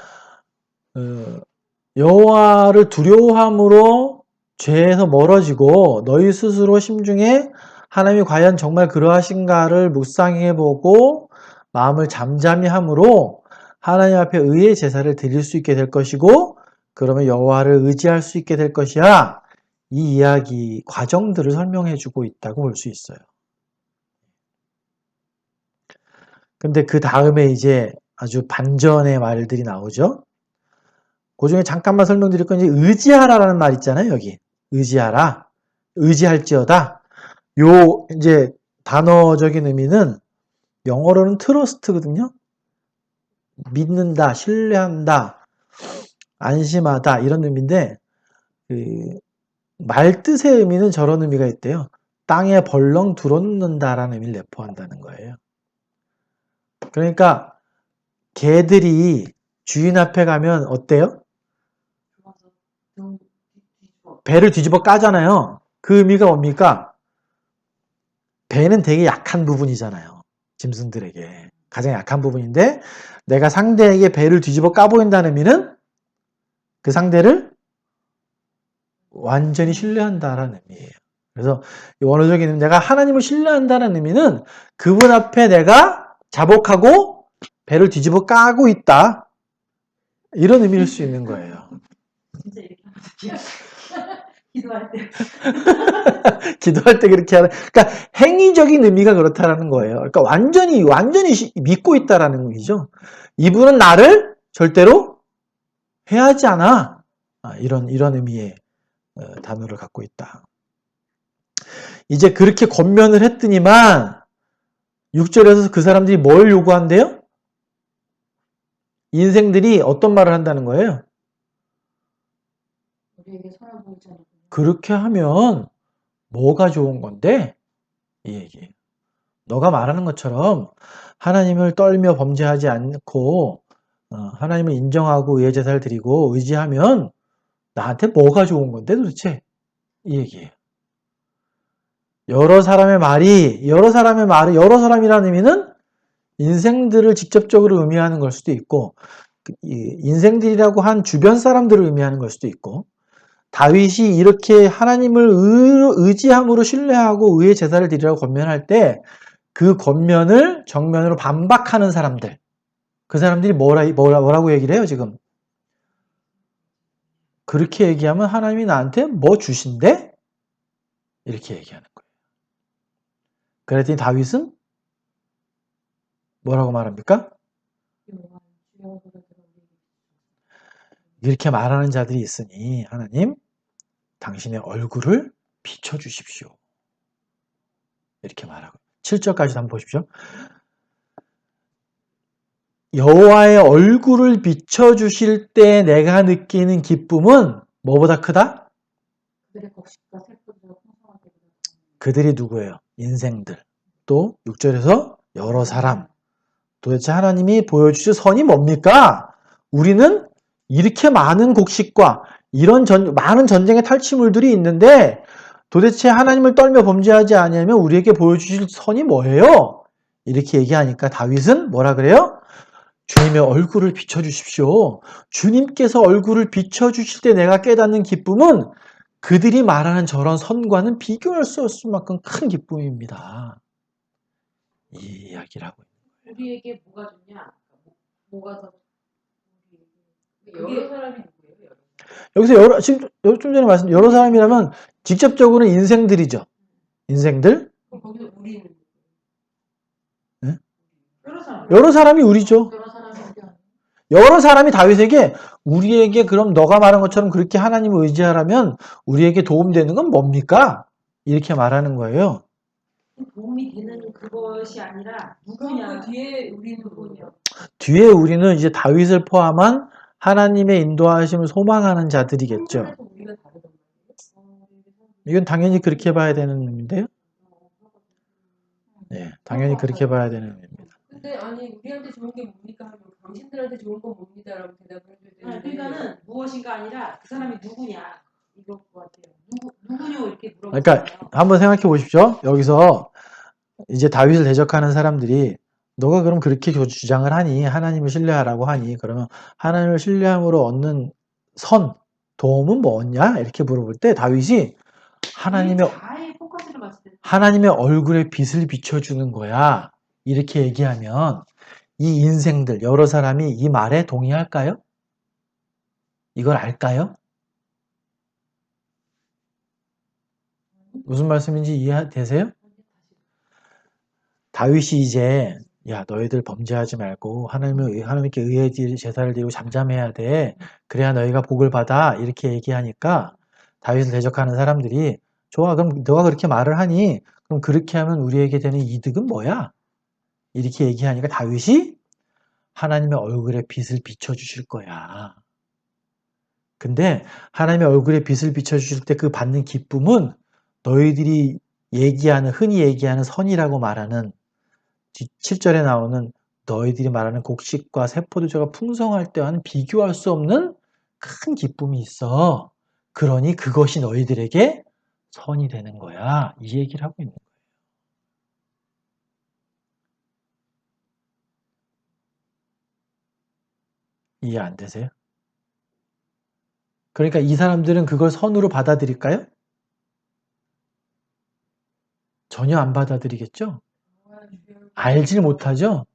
여호와를 두려워함으로 죄에서 멀어지고 너희 스스로 심중에 하나님이 과연 정말 그러하신가를 묵상해보고 마음을 잠잠히 함으로 하나님 앞에 의의 제사를 드릴 수 있게 될 것이고 그러면 여호와를 의지할 수 있게 될 것이야. 이 이야기 과정들을 설명해주고 있다고 볼 수 있어요. 근데 그 다음에 이제 아주 반전의 말들이 나오죠. 그 중에 잠깐만 설명드릴 건 이제 의지하라라는 말 있잖아요, 여기. 의지하라. 의지할지어다. 요 이제 단어적인 의미는 영어로는 트러스트거든요. 믿는다, 신뢰한다, 안심하다 이런 의미인데 말뜻의 의미는 저런 의미가 있대요. 땅에 벌렁 들어눕는다라는 의미를 내포한다는 거예요. 그러니까 개들이 주인 앞에 가면 어때요? 배를 뒤집어 까잖아요. 그 의미가 뭡니까? 배는 되게 약한 부분이잖아요. 짐승들에게. 가장 약한 부분인데 내가 상대에게 배를 뒤집어 까보인다는 의미는 그 상대를 완전히 신뢰한다라는 의미예요. 그래서 원어적인 의미, 내가 하나님을 신뢰한다는 의미는 그분 앞에 내가 자복하고 배를 뒤집어 까고 있다. 이런 의미일 수 있는 거예요. 진짜 이렇게 하면 기도할 때. 기도할 때 그렇게 하는, 그러니까 행위적인 의미가 그렇다라는 거예요. 그러니까 완전히 믿고 있다라는 의미죠. 이분은 나를 절대로 해하지 않아. 이런 의미의 단어를 갖고 있다. 이제 그렇게 권면을 했더니만 6절에서 그 사람들이 뭘 요구한대요? 인생들이 어떤 말을 한다는 거예요? 우리에게 선을 보이지 않고. 그렇게 하면 뭐가 좋은 건데? 이 얘기예요. 너가 말하는 것처럼 하나님을 떨며 범죄하지 않고 하나님을 인정하고 의의 제사를 드리고 의지하면 나한테 뭐가 좋은 건데 도대체? 이 얘기예요. 여러 사람이라는 의미는 인생들을 직접적으로 의미하는 걸 수도 있고 인생들이라고 한 주변 사람들을 의미하는 걸 수도 있고 다윗이 이렇게 하나님을 의지함으로 신뢰하고 의의 제사를 드리라고 권면할 때 그 권면을 정면으로 반박하는 사람들, 그 사람들이 뭐라고 얘기를 해요 지금? 그렇게 얘기하면 하나님이 나한테 뭐 주신대? 이렇게 얘기하는 거예요. 그랬더니 다윗은 뭐라고 말합니까? 이렇게 말하는 자들이 있으니 하나님 당신의 얼굴을 비춰주십시오. 이렇게 말하고 7절까지 한번 보십시오. 여호와의 얼굴을 비춰주실 때 내가 느끼는 기쁨은 뭐보다 크다? 그들의 곡식과 새끼들을 풍성하게. 그들이 누구예요? 인생들. 또 6절에서 여러 사람. 도대체 하나님이 보여주실 선이 뭡니까? 우리는 이렇게 많은 곡식과 이런 많은 전쟁의 탈취물들이 있는데 도대체 하나님을 떨며 범죄하지 아니하면 우리에게 보여주실 선이 뭐예요? 이렇게 얘기하니까 다윗은 뭐라 그래요? 주님의 얼굴을 비춰주십시오. 주님께서 얼굴을 비춰주실 때 내가 깨닫는 기쁨은 그들이 말하는 저런 선과는 비교할 수 없을 만큼 큰 기쁨입니다. 이 이야기를 하고 있는 우리에게 뭐가 좋냐? 뭐가 더 여러 사람이 누구예요? 여러 사람. 여기서 지금 좀 전에 말씀 여러 사람이라면 직접적으로는 인생들이죠. 인생들. 그럼 거기서 우리는 여러 사람. 여러 사람이 우리죠. 여러 사람이 의견. 여러 사람이 다윗에게 우리에게 그럼 너가 말한 것처럼 그렇게 하나님을 의지하라면 우리에게 도움되는 건 뭡니까? 이렇게 말하는 거예요. 도움이 되는 그것이 아니라 그럼 누구냐? 그 뒤에 우리는 뭐냐? 뒤에 우리는 이제 다윗을 포함한 하나님의 인도하심을 소망하는 자들이겠죠. 성경에서 우리가 다르단 말이에요. 이건 당연히 그렇게 봐야 되는 의미인데요. 네, 당연히 그렇게 봐야 되는 의미입니다. 근데 아니 우리한테 좋은 게 뭡니까 하면 당신들한테 좋은 건 뭡니다라고 대답을 해줘야 되는데 그러니까는 무엇인가 아니라 그 사람이 누구냐 이거 같아요. 누구냐 이렇게 물어보잖아요. 그러니까 한번 생각해 보십시오. 여기서 이제 다윗을 대적하는 사람들이 너가 그럼 그렇게 주장을 하니 하나님을 신뢰하라고 하니 그러면 하나님을 신뢰함으로 얻는 도움은 뭐냐? 이렇게 물어볼 때 다윗이 자의 포커스를 맞출 때 하나님의 얼굴에 빛을 비춰주는 거야. 이렇게 얘기하면 이 인생들 여러 사람이 이 말에 동의할까요? 이걸 알까요? 무슨 말씀인지 이해되세요? 다윗이 이제 야 너희들 범죄하지 말고 하나님께 의에 제사를 드리고 잠잠해야 돼. 그래야 너희가 복을 받아. 이렇게 얘기하니까 다윗을 대적하는 사람들이 좋아 그럼 너가 그렇게 말을 하니 그럼 그렇게 하면 우리에게 되는 이득은 뭐야? 이렇게 얘기하니까 다윗이 하나님의 얼굴에 빛을 비춰주실 거야. 근데 하나님의 얼굴에 빛을 비춰주실 때 그 받는 기쁨은 너희들이 흔히 얘기하는 선이라고 말하는 7절에 나오는 너희들이 말하는 곡식과 새포도주가 풍성할 때와는 비교할 수 없는 큰 기쁨이 있어. 그러니 그것이 너희들에게 선이 되는 거야. 이 얘기를 하고 있는 거예요. 이해 안 되세요? 그러니까 이 사람들은 그걸 선으로 받아들일까요? 전혀 안 받아들이겠죠? 알질 못하죠?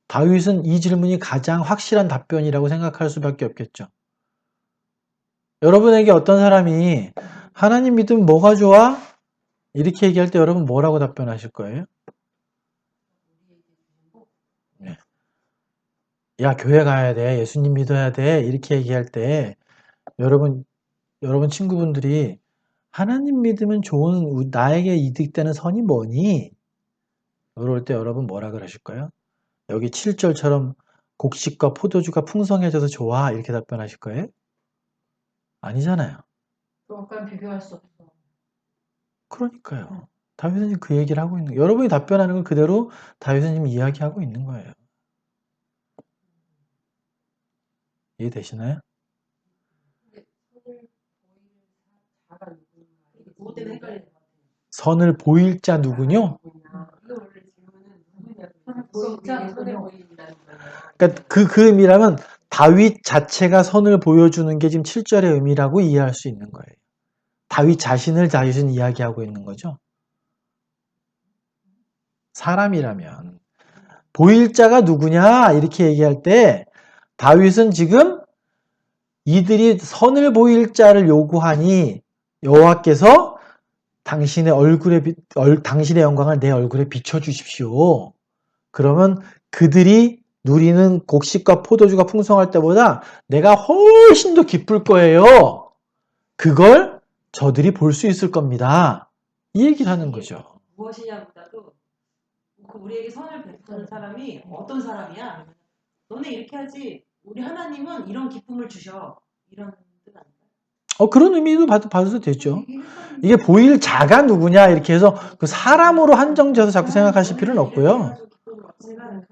다윗은 이 질문이 가장 확실한 답변이라고 생각할 수밖에 없겠죠. 여러분에게 어떤 사람이 하나님 믿으면 뭐가 좋아? 이렇게 얘기할 때 여러분 뭐라고 답변하실 거예요? 네. 야, 교회 가야 돼. 예수님 믿어야 돼. 이렇게 얘기할 때 여러분 친구분들이 하나님 믿으면 좋은 나에게 이득되는 선이 뭐니? 그럴 때 여러분 뭐라 그러실 거예요? 여기 7절처럼 곡식과 포도주가 풍성해져서 좋아 이렇게 답변하실 거예요? 아니잖아요. 그것과 비교할 수 없어. 그러니까요. 다윗은 지금 그 얘기를 하고 있는 거예요. 여러분이 답변하는 건 그대로 다윗은 지금 이야기하고 있는 거예요. 이해되시나요? 그것 때문에 헷갈리는 것 같아요. 선을 보일 자 누구뇨? 그러니까 그 의미라면 다윗 자체가 선을 보여주는 게 지금 7절의 의미라고 이해할 수 있는 거예요. 다윗 자신을 다윗은 이야기하고 있는 거죠. 사람이라면 보일 자가 누구냐 이렇게 얘기할 때 다윗은 지금 이들이 선을 보일 자를 요구하니 여호와께서 당신의 영광을 내 얼굴에 비춰주십시오. 그러면 그들이 누리는 곡식과 포도주가 풍성할 때보다 내가 훨씬 더 기쁠 거예요. 그걸 저들이 볼 수 있을 겁니다. 이 얘기를 하는 거죠. 무엇이냐보다도 우리에게 선을 베푸는 사람이 어떤 사람이야? 너네 이렇게 하지. 우리 하나님은 이런 기쁨을 주셔. 이런 뜻 아닌가요? 그런 의미도 받아도 되죠. 이게 보일 자가 누구냐 이렇게 해서 그 사람으로 한정지어서 자꾸 생각하실 필요는 없고요.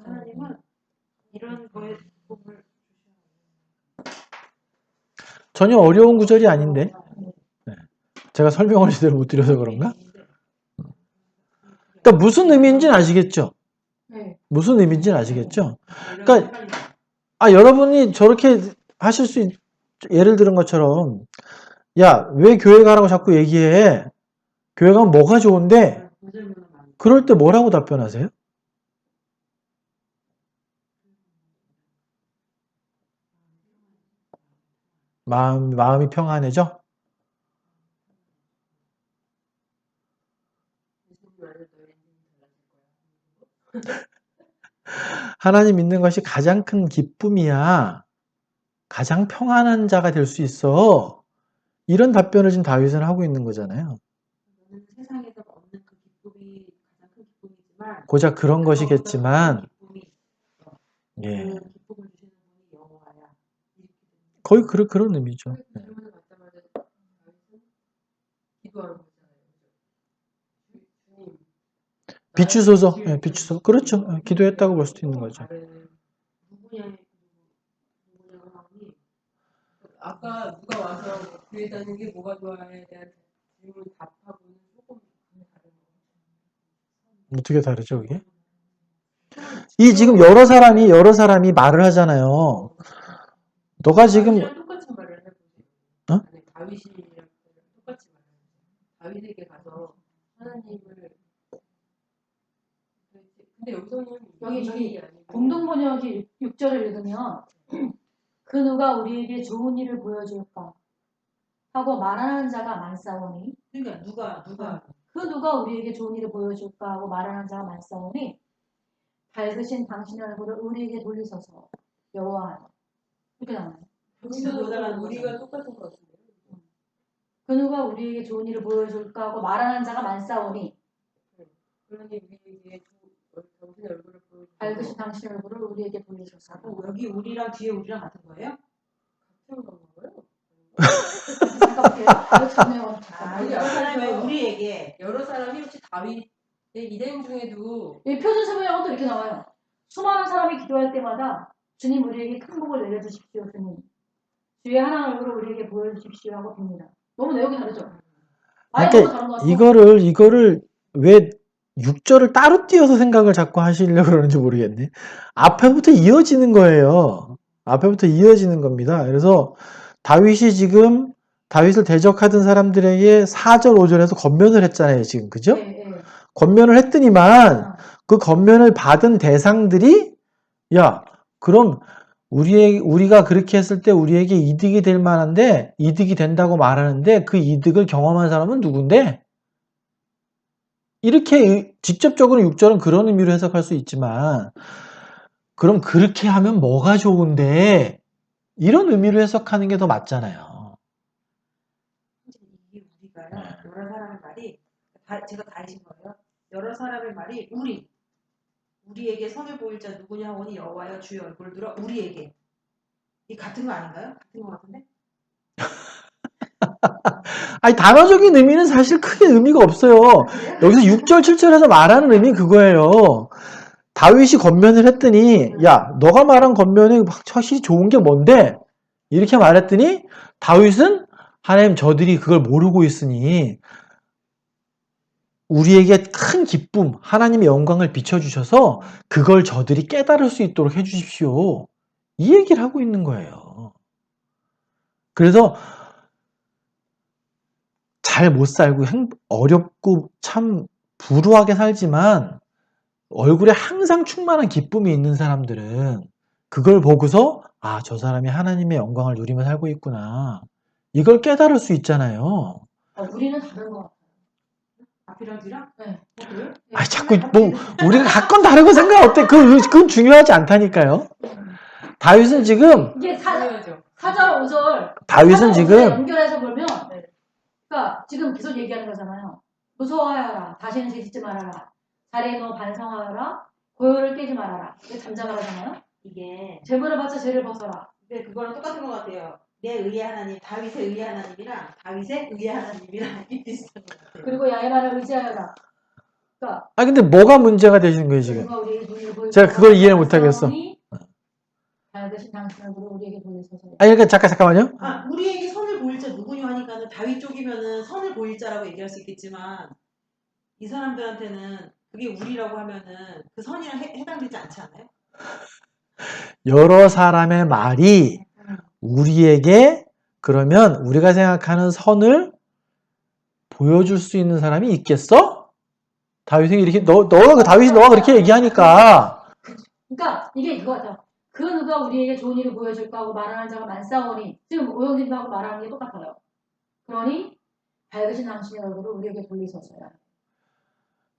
하나님은 이런 거에 기쁨을 전혀 어려운 구절이 아닌데 네. 제가 설명을 제대로 못 드려서 그런가? 그러니까 무슨 의미인지는 아시겠죠? 네. 무슨 의미인지는 아시겠죠? 이런 그러니까 헷갈리죠. 여러분이 저렇게 하실 수 예를 들은 것처럼 야, 왜 교회 가라고 자꾸 얘기해? 교회 가면 뭐가 좋은데? 그 질문은 많이 그럴 때 뭐라고 답변하세요? 마음이 평안해져? 예수님 안에 너의 인생이 달라질 거야. 하나님 믿는 것이 가장 큰 기쁨이야. 가장 평안한 자가 될 수 있어. 이런 답변을 지금 다윗은 하고 있는 거잖아요. 저는 세상에서 얻는 그 기쁨이 가장 큰 기쁨이지만 고작 그런 그거보다 더 큰 것이겠지만, 기쁨이 있어. 예. 그 기쁨을 주시는 분이 여호와야. 이렇게 되는 거의 거죠. 그런 의미죠. 그 질문을 받자마자 다윗은 기도하는 거잖아요. 주님, 비추소서, 나를 비추소서. 그렇죠. 기도했다고 볼 수도 있는 거죠. 누구냐 마음이 아까 누가 와서 뭐 교회 다니는 게 뭐가 좋아에 대한 질문 답하고는 조금 다른 거 어떻게 다르죠, 그게? 이 지금 여러 사람이 말을 하잖아요. 너가 지금, 다윗이랑 똑같이 말을 해보세요. 어? 아니, 다윗이랑 똑같이 말을 해보세요. 다윗에게 가서 하나님을 근데 여기서는 여기 저기 아니고 공동 번역이 6절을 읽으면 그 누가 우리에게 좋은 일을 보여줄까 하고 말하는 자가 많사오니 그러니까 누가 그 누가 우리에게 좋은 일을 보여줄까 하고 말하는 자가 많사오니 밝으신 당신의 얼굴을 우리에게 돌리소서 여호와 이렇게 나와요. 여기서 보여달라는 우리가 거잖아. 똑같은 것 같은데요. 그 누가 우리에게 좋은 일을 보여줄까 하고 말하는 자가 많사오니 그러니 우리에게 당신의 얼굴을 보여주고 밝으신 당신의 얼굴을 우리에게 돌리소서. 여기 우리랑 뒤에 우리랑 같은 거예요? 같은 건가요? 잠깐 볼게요. 이거 전에요. 여러 사람이 우리에게 여러 사람이 혹시 다윗의 일행 중에도 이 표준 세번역은 또 이렇게 나와요. 수많은 사람이 기도할 때마다 주님 우리에게 큰 복을 내려주십시오 주님. 주의 하나님 얼굴을 우리에게 보여주십시오 하고 빕니다. 너무 내용이 다르죠? 아예 너무 다른 것 그러니까 같아요. 이거를 왜 6절을 따로 띄어서 생각을 자꾸 하시려고 그러는지 모르겠네. 앞에부터 이어지는 거예요. 앞에부터 이어지는 겁니다. 그래서 다윗을 대적하던 사람들에게 4절, 5절에서 권면을 했잖아요, 지금. 그죠? 예. 권면을 했더니만 그 권면을 받은 대상들이 야, 그럼 우리가 그렇게 했을 때 우리에게 이득이 될 만한데 이득이 된다고 말하는데 그 이득을 경험한 사람은 누군데? 이렇게 직접적으로 6절은 그런 의미로 해석할 수 있지만 그럼 그렇게 하면 뭐가 좋은데? 이런 의미로 해석하는 게 더 맞잖아요. 이게 우리가요. 여러 사람의 말이 제가 다이신 거예요. 여러 사람의 말이 우리에게 선을 보일 자 누구냐 하오니 여호와여 주의 얼굴을 들어 우리에게 이 같은 거 아닌가요? 같은 거 같은데? 아니 단어적인 의미는 사실 크게 의미가 없어요. 여기서 6절, 7절에서 말하는 의미 그거예요. 다윗이 권면을 했더니 야 너가 말한 권면이 확실히 좋은 게 뭔데? 이렇게 말했더니 다윗은 하나님 저들이 그걸 모르고 있으니 우리에게 큰 기쁨, 하나님의 영광을 비춰주셔서 그걸 저들이 깨달을 수 있도록 해주십시오. 이 얘기를 하고 있는 거예요. 그래서 잘 못 살고 어렵고 참 불우하게 살지만 얼굴에 항상 충만한 기쁨이 있는 사람들은 그걸 보고서 아, 저 사람이 하나님의 영광을 누리며 살고 있구나. 이걸 깨달을 수 있잖아요. 우리는 다른 것 같아요. 앞이랑 뒤랑? 네. 그래요? 아, 자꾸 우리가 각건 다르고 생각 어때? 그건 중요하지 않다니까요. 다윗은 지금 이게 중요하죠. 4절, 5절 다윗은 지금 연결해서 보면 그러니까 지금 계속 얘기하는 거잖아요. 무서워하여라. 다시는 죄짓지 말아라. 자리에 누워 반성하여라. 고요를 깨지 말아라. 이게 잠잠하라잖아요. 이게 죄물을 받자 죄를 벗어라. 근데 그거랑 똑같은 것 같아요. 내 의의 하나님, 다윗의 의의 하나님이랑 다윗의 의의 하나님이랑 이 비슷한 것 같아요. 그리고 야훼만을 의지하여라. 그러니까 아 근데 뭐가 문제가 되시는 거예요 지금? 누가 우리에게 눈을 보이고 제가 그걸 이해를 못하겠어. 밝으신 당신의 얼굴을 우리에게 보이소서. 아니 그러니까 잠깐만요. 우리에게 선을 보일 자 누구냐 하니까는 다윗 쪽이면은 선을 보일 자라고 얘기할 수 있겠지만 이 사람들한테는 그게 우리라고 하면은 그 선이랑 해당되지 않지 않아요? 여러 사람의 말이 우리에게 그러면 우리가 생각하는 선을 보여줄 수 있는 사람이 있겠어? 다윗이 이렇게 너가 다윗이 너가 그렇게 얘기하니까 그러니까 이게 이거죠. 그 누가 우리에게 좋은 일을 보여줄까 하고 말하는 자가 만사오니 지금 오영진하고 말하는 게 똑같아요. 그러니 밝으신 당신의 얼굴을 우리에게 돌리소서요.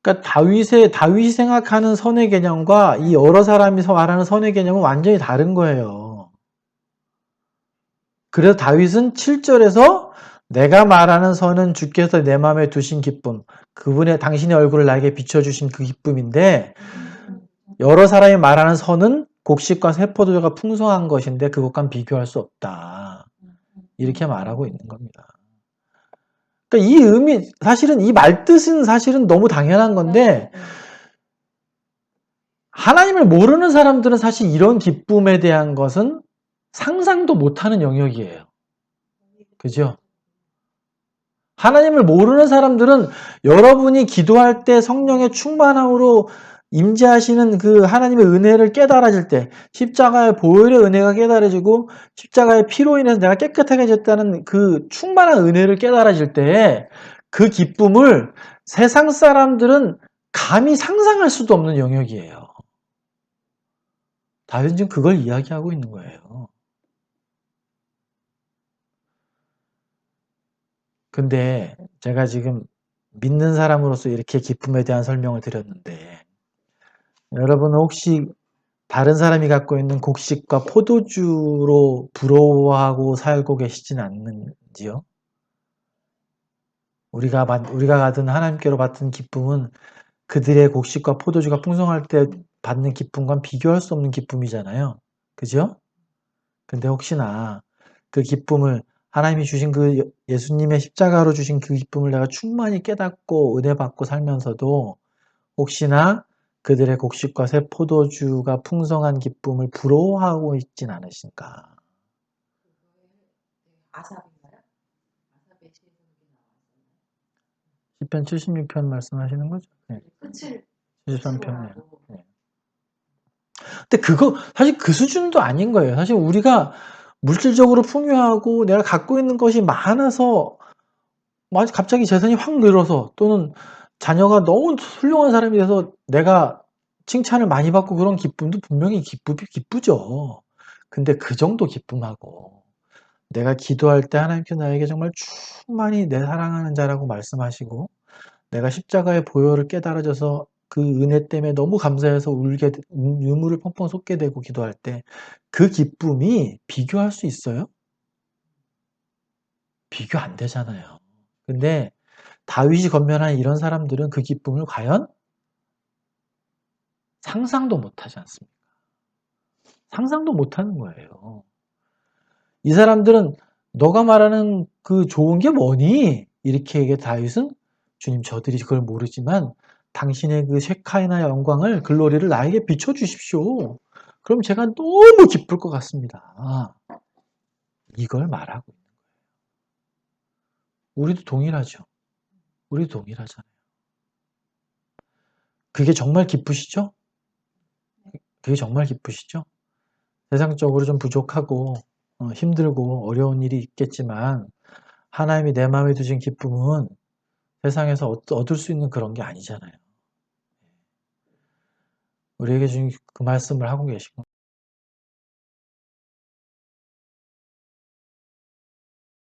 그러니까 다윗이 생각하는 선의 개념과 이 여러 사람이 말하는 선의 개념은 완전히 다른 거예요. 그래서 다윗은 7절에서 내가 말하는 선은 주께서 내 마음에 두신 기쁨, 그분의 당신의 얼굴을 나에게 비춰주신 그 기쁨인데 여러 사람이 말하는 선은 곡식과 새포도주가 풍성한 것인데 그것과는 비교할 수 없다. 이렇게 말하고 있는 겁니다. 그러니까 이 의미, 사실은 이 말뜻은 사실은 너무 당연한 건데 하나님을 모르는 사람들은 사실 이런 기쁨에 대한 것은 상상도 못하는 영역이에요. 그죠? 하나님을 모르는 사람들은 여러분이 기도할 때 성령의 충만함으로 임재하시는 그 하나님의 은혜를 깨달아질 때 십자가의 보혈의 은혜가 깨달아지고 십자가의 피로 인해서 내가 깨끗하게 됐다는 그 충만한 은혜를 깨달아질 때 그 기쁨을 세상 사람들은 감히 상상할 수도 없는 영역이에요. 다윗은 지금 그걸 이야기하고 있는 거예요. 근데 제가 지금 믿는 사람으로서 이렇게 기쁨에 대한 설명을 드렸는데 여러분은 혹시 다른 사람이 갖고 있는 곡식과 포도주로 부러워하고 살고 계시진 않는지요? 우리가 받은 하나님께로 받은 기쁨은 그들의 곡식과 포도주가 풍성할 때 받는 기쁨과는 비교할 수 없는 기쁨이잖아요. 그죠? 근데 혹시나 그 기쁨을 하나님이 주신 그 예수님의 십자가로 주신 그 기쁨을 내가 충만히 깨닫고 은혜 받고 살면서도 혹시나 그들의 곡식과 새 포도주가 풍성한 기쁨을 부러워하고 있진 않으신가? 아삽인가요? 아삽의 시에서 시편 76편 말씀하시는 거죠? 네. 끝을 73편이에요. 네. 근데 사실 그 수준도 아닌 거예요. 사실 우리가 물질적으로 풍요하고 내가 갖고 있는 것이 많아서 갑자기 재산이 확 늘어서 또는 자녀가 너무 훌륭한 사람이 돼서 내가 칭찬을 많이 받고 그런 기쁨도 분명히 기쁘죠. 근데 그 정도 기쁨하고 내가 기도할 때 하나님께서 나에게 정말 충만히 내 사랑하는 자라고 말씀하시고 내가 십자가의 보혈을 깨달아져서 그 은혜 때문에 너무 감사해서 눈물을 펑펑 쏟게 되고 기도할 때 그 기쁨이 비교할 수 있어요? 비교 안 되잖아요. 근데 다윗이 건면한 이런 사람들은 그 기쁨을 과연 상상도 못하지 않습니까? 상상도 못하는 거예요. 이 사람들은 너가 말하는 그 좋은 게 뭐니? 이렇게 얘기해 다윗은 주님 저들이 그걸 모르지만 당신의 그 셰카이나 영광을 글로리를 나에게 비춰주십시오. 그럼 제가 너무 기쁠 것 같습니다. 이걸 말하고 있는 거예요. 우리도 동일하죠. 우리도 동일하잖아요. 그게 정말 기쁘시죠? 그게 정말 기쁘시죠? 세상적으로 좀 부족하고 힘들고 어려운 일이 있겠지만 하나님이 내 마음에 두신 기쁨은 세상에서 얻을 수 있는 그런 게 아니잖아요. 우리에게 주신 그 말씀을 하고 계신 겁니다.